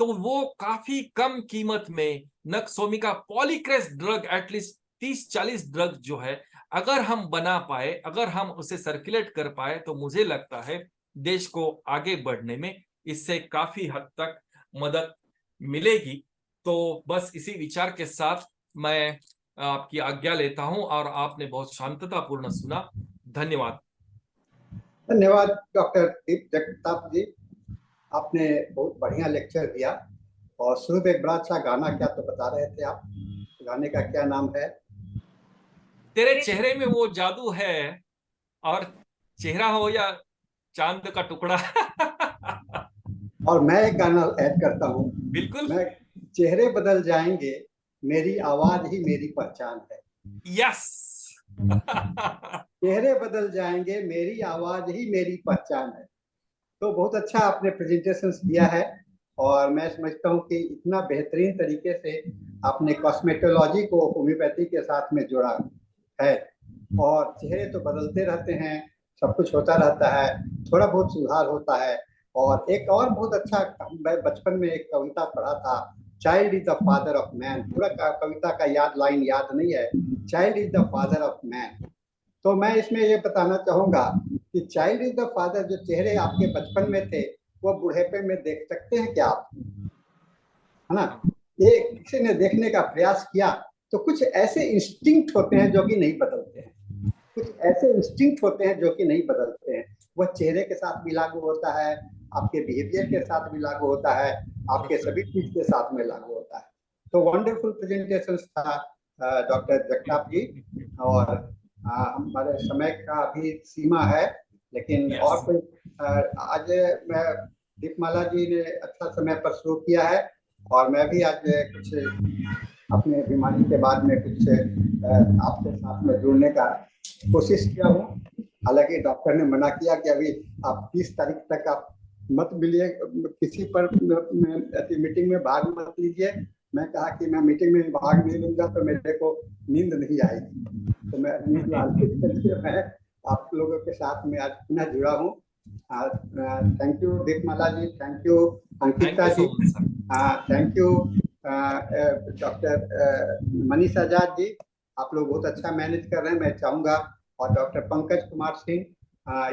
तो वो काफी कम कीमत में नक्सोमिका पॉलीक्रेस ड्रग, एटलीस्ट 30-40 ड्रग जो है, अगर हम बना पाए, अगर हम उसे सर्कुलेट कर पाए, तो मुझे लगता है देश को आगे बढ़ने में इससे काफी हद तक मदद मिलेगी। तो बस इसी विचार के साथ मैं आपकी आज्ञा लेता हूं और आपने बहुत शांततापूर्ण सुना। धन्यवाद। धन्यवाद डॉक्टर दीप जगताप जी, आपने बहुत बढ़िया लेक्चर दिया। और शुरू में एक बड़ा अच्छा गाना क्या तो बता रहे थे आप, गाने का क्या नाम है? तेरे चेहरे में वो जादू है, और चेहरा हो या चांद का टुकड़ा। और मैं एक गाना ऐड करता हूँ। बिल्कुल। मैं, चेहरे बदल जाएंगे, मेरी आवाज ही मेरी पहचान है। यस। चेहरे बदल जाएंगे, मेरी आवाज ही मेरी पहचान है। तो बहुत अच्छा आपने प्रेजेंटेशन दिया है, और मैं समझता हूँ कि इतना बेहतरीन तरीके से आपने कॉस्मेटोलॉजी को होम्योपैथी के साथ में जोड़ा है। और चेहरे तो बदलते रहते हैं, सब कुछ होता रहता है, थोड़ा बहुत सुधार होता है। और एक और बहुत अच्छा, मैं बचपन में एक कविता पढ़ा था, child is the father of man. पूरा कविता का लाइन याद नहीं है, child is the father of man. तो मैं इसमें ये बताना चाहूंगा कि चाइल्ड इज द फादर, जो चेहरे आपके बचपन में थे वो बुढ़ेपे में देख सकते हैं क्या आप? है ना? ये किसी ने देखने का प्रयास किया तो कुछ ऐसे इंस्टिंक्ट होते हैं जो कि नहीं बदलते हैं, कुछ ऐसे इंस्टिंक्ट होते हैं जो कि नहीं बदलते हैं। वह चेहरे के साथ भी लागू होता है, आपके बिहेवियर के साथ भी लागू होता है, आपके सभी चीज के साथ में लागू होता है। तो वंडरफुल प्रेजेंटेशन था डॉक्टर जगताप जी। और हमारे समय का भी सीमा है, लेकिन और कोई आज मैं दीपमाला जी ने अच्छा समय पर शुरू किया है, और मैं भी आज कुछ अपने बीमारी के बाद में कुछ आपके साथ में जुड़ने का कोशिश किया हूँ। हालांकि डॉक्टर ने मना किया कि अभी आप 30 तारीख तक आप मत मिलिए, किसी पर मीटिंग में भाग मत लीजिए। मैं कहा कि मैं मीटिंग में भाग नहीं लूंगा तो मेरे को नींद नहीं आएगी, तो मैं नींद लाने के लिए मैं आप लोगों के साथ में आज पुनः जुड़ा हूँ। Thank you Deepmala ji, thank you Ankita ji, thank you doctor Manish Azad ji, आप लोग बहुत अच्छा मैनेज कर रहे हैं। मैं चाहूंगा, और डॉक्टर पंकज कुमार सिंह,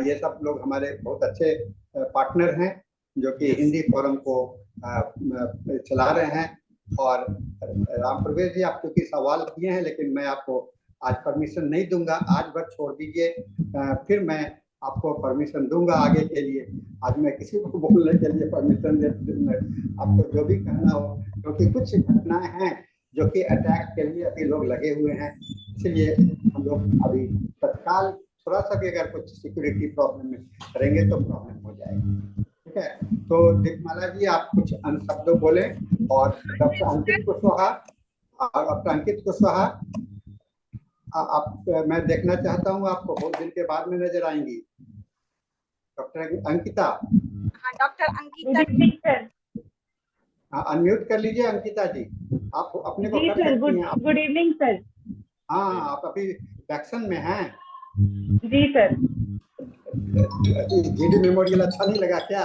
ये सब लोग हमारे बहुत अच्छे पार्टनर हैं जो कि हिंदी फोरम को चला रहे हैं। और राम प्रवेश जी, आप क्योंकि सवाल किए हैं, लेकिन मैं आपको आज परमिशन नहीं दूंगा, आज भर छोड़ दीजिए, फिर मैं आपको परमिशन दूंगा आगे के लिए। आज मैं किसी को बोलने के लिए परमिशन दे, आपको जो भी कहना हो, क्योंकि कुछ घटनाएं हैं जो कि अटैक के लिए अभी लोग लगे हुए हैं, इसलिए हम लोग अभी तत्काल थोड़ा सा भी अगर कुछ सिक्योरिटी प्रॉब्लम में करेंगे तो प्रॉब्लम हो जाएगी। ठीक है, तो दीपमाला जी आप कुछ शब्द बोले, और डॉक्टर अंकित कुशवाहा, आप मैं देखना चाहता हूँ आपको, बहुत दिन के बाद में नजर आएंगी डॉक्टर अंकिता। हाँ डॉक्टर अंकिता, हाँ अनम्यूट कर लीजिए अंकिता जी, आप अपने को कर सकती हैं। Good evening sir. हाँ आप अभी वैक्सीन में हैं? जी सर। जीडी मेमोरियल अच्छा नहीं लगा क्या?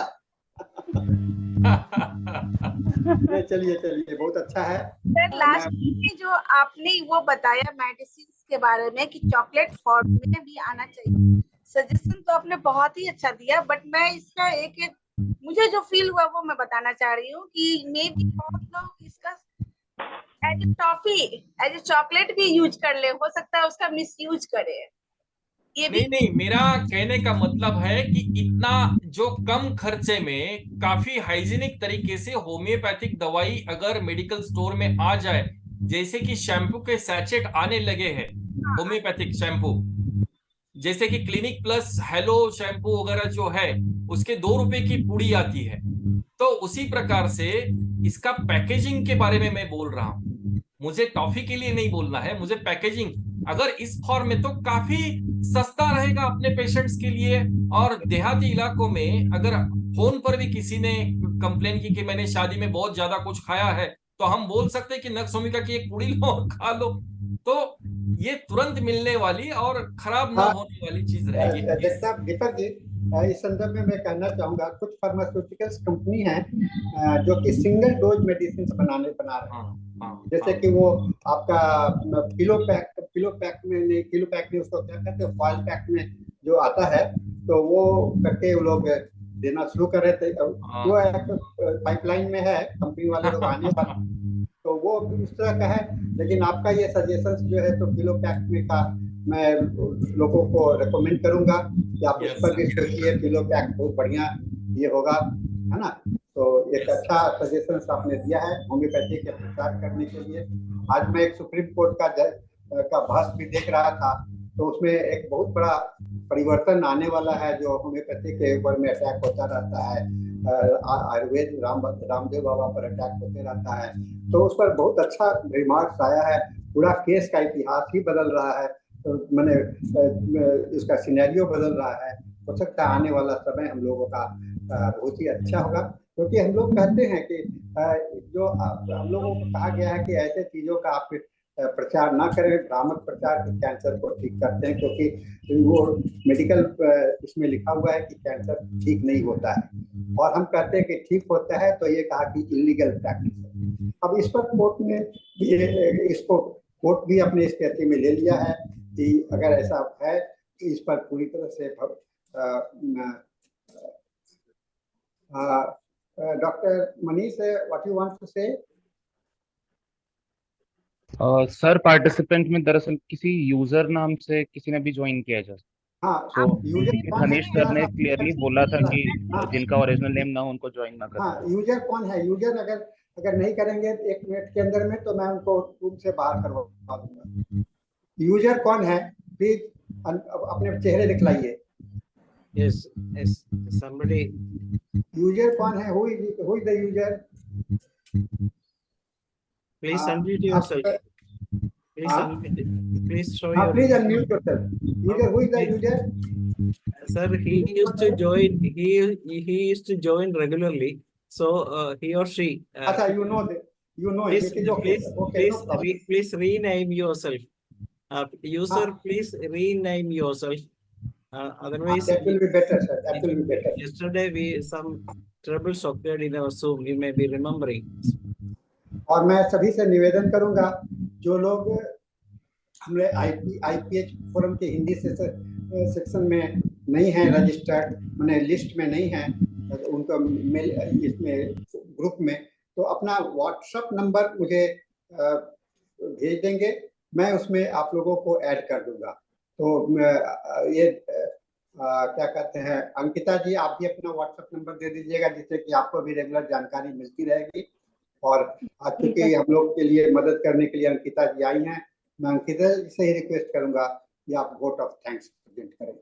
चलिए चलिए, बहुत अच्छा है सर। लास्ट में जो आपने वो बताया मेडिसिन के बारे में कि चॉकलेट फॉर्म में भी आना चाहिए, सजेशन तो आपने बहुत ही अच्छा दिया, बट मैं इसका एक मुझे जो फील हुआ वो मैं बताना चाह रही हूँ कि मे बी बहुत लोग इसका as a toffee, as a chocolate भी यूज कर ले, हो सकता है उसका मिस यूज करे। ये भी नहीं, मेरा कहने का मतलब है कि इतना जो कम खर्चे में काफी हाइजीनिक तरीके से होम्योपैथिक दवाई अगर मेडिकल स्टोर में आ जाए, जैसे कि शैम्पू के सैचेट आने लगे हैं, होम्योपैथिक शैम्पू, जैसे कि क्लिनिक प्लस हेलो शैम्पू वगैरह जो है उसके 2 रुपए की पुड़ी आती है, तो उसी प्रकार से इसका पैकेजिंग के बारे में मैं बोल रहा हूँ। मुझे टॉफी के लिए नहीं बोलना है, मुझे पैकेजिंग अगर इस फॉर्म में तो काफी सस्ता रहेगा अपने पेशेंट्स के लिए। और देहाती इलाकों में अगर फोन पर भी किसी ने कंप्लेन की कि मैंने शादी में बहुत ज्यादा कुछ खाया है, तो हम बोल सकते हैं कि नक्सोमिका की एक पुड़ी लो और खा लो, तो ये तुरंत मिलने वाली और खराब ना होने वाली चीज रहेगी। दीपक जी, इस संदर्भ में मैं कहना चाहूंगा, कुछ फार्मास्यूटिकल्स कंपनी हैं जो कि सिंगल डोज मेडिसिन बना रहे हैं, जैसे कि वो आपका किलो पैक में नहीं, किलो पैक नहीं, उसको क्या कहते हैं, फॉइल पैक में जो आता है, तो वो करके वो लोग देना शुरू कर रहे थे। वो पाइपलाइन में है, कंपनी वाले लोग आने पर, तो वो उस तरह का है। लेकिन आपका ये सजेशंस जो है तो किलो पैक में का मैं लोगों को रेकमेंड करूंगा कि आप उस पर भी सोचिए, किलो पैक बहुत बढ़िया ये होगा, है ना। तो एक अच्छा सजेशन आपने दिया है होम्योपैथी के प्रचार करने के लिए। आज मैं एक सुप्रीम कोर्ट का जज का बहस भी देख रहा था, तो उसमें एक बहुत बड़ा परिवर्तन आने वाला है, जो होम्योपैथी के ऊपर में अटैक होता रहता है, आयुर्वेद रामदेव बाबा पर अटैक होते रहता है, तो उस पर बहुत अच्छा रिमार्क्स आया है। पूरा केस का इतिहास ही बदल रहा है, तो मैंने इसका सिनेरियो बदल रहा है। हो सकता है आने वाला समय हम लोगों का बहुत ही अच्छा होगा, क्योंकि हम लोग कहते हैं कि जो हम लोगों को कहा गया है कि ऐसे चीजों का आप प्रचार ना करें, भ्रामक प्रचार के कैंसर को ठीक करते हैं, क्योंकि वो मेडिकल इसमें लिखा हुआ है कि कैंसर ठीक नहीं होता है, और हम कहते हैं कि ठीक होता है, तो ये कहा कि इलीगल प्रैक्टिस है। अब इस पर कोर्ट ने इसको कोर्ट भी अपने स्थिति में ले लिया है कि अगर ऐसा है कि इस पर पूरी तरह से doctor Manish, what you want to say? Sir participant में दरअसल किसी यूजर नाम से किसी ने भी ज्वाइन किया है। हाँ, तो धनेश सर ने क्लियरली बोला था कि जिनका ओरिजिनल नेम ना हो उनको ज्वाइन ना करें। हाँ, यूजर कौन है? यूजर अगर नहीं करेंगे 1 मिनट के अंदर में, तो मैं उनको रूम से बाहर करवा दूंगा। यूजर कौन है प्लीज अपने चेहरे दिखलाइए। Yes, yes. Somebody. यूजर कौन है? Who is the user? Please हाँ, unmute yourself. Please हाँ? unmute. Please show हाँ, your. Please unmute yourself. User, who is the user? Sir, he used to join. He used to join regularly. So he or she. अच्छा, you know Please, it is okay, okay, no problem. please rename yourself. User, हाँ, please rename yourself. Otherwise, that will be better, sir, that will be better. yesterday some troubles occurred in our Zoom. You may be remembering. और मैं सभी से निवेदन करूंगा, जो लोग हमारे आईपीएच फोरम के हिंदी सेक्शन में नहीं है रजिस्टर्ड, मैंने लिस्ट में नहीं है, उनका मेल इसमें ग्रुप में, तो अपना व्हाट्सएप नंबर मुझे भेज देंगे, मैं उसमें आप लोगों को ऐड कर दूंगा। तो ये क्या कहते हैं, अंकिता जी, आप भी अपना व्हाट्सएप नंबर दे दीजिएगा, जिससे कि आपको भी रेगुलर जानकारी मिलती रहेगी। और आज चूंकि हम लोग के लिए मदद करने के लिए अंकिता जी आई हैं, मैं अंकिता जी से ही रिक्वेस्ट करूंगा कि आप वोट ऑफ थैंक्स प्रेजेंट करें।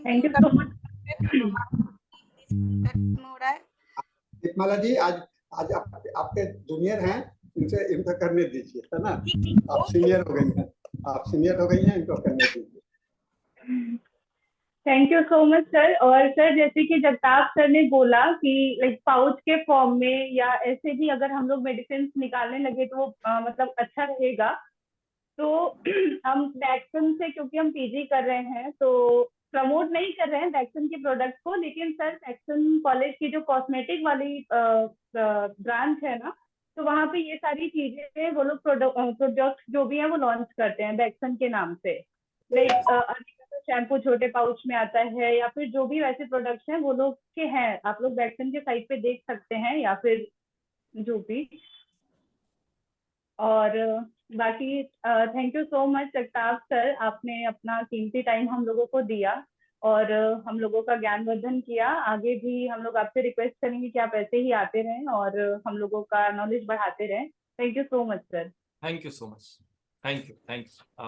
Thank you so much. हो रहा है। दीपमाला जी, आज आपके जूनियर हैं, इनको करने दीजिए, है ना? आप सीनियर हो गई हैं, इनको करने दीजिए। Thank you so much sir. और सर, जैसे कि जगताप सर ने बोला कि लाइक पाउच के फॉर्म में या ऐसे भी अगर हम लोग मेडिसिन निकालने लगे तो वो मतलब अच्छा रहेगा। तो हम वैक्सन से, क्योंकि हम पीजी कर रहे हैं, तो प्रमोट नहीं कर रहे हैं वैक्सन के प्रोडक्ट को, लेकिन सर वैक्सन कॉलेज की जो कॉस्मेटिक वाली ब्रांच है ना, तो वहाँ पे ये सारी चीजें वो लोग प्रोडक्ट जो भी है वो लॉन्च करते हैं वैक्सन के नाम से। लाइक शैम्पू छोटे पाउच में आता है, या फिर जो भी वैसे प्रोडक्ट्स हैं वो लोग के हैं, आप लोग वैक्सन के साइट पे देख सकते हैं, या फिर जो भी। और बाकी thank you so much Jagtap sir, आपने अपना कीमती टाइम हम लोगों को दिया और हम लोगों का ज्ञानवर्धन किया। आगे भी हम लोग आपसे रिक्वेस्ट करेंगे कि आप ऐसे ही आते रहें और हम लोगों का नॉलेज बढ़ाते रहें। Thank you so much sir. Thank you so much. Thank you.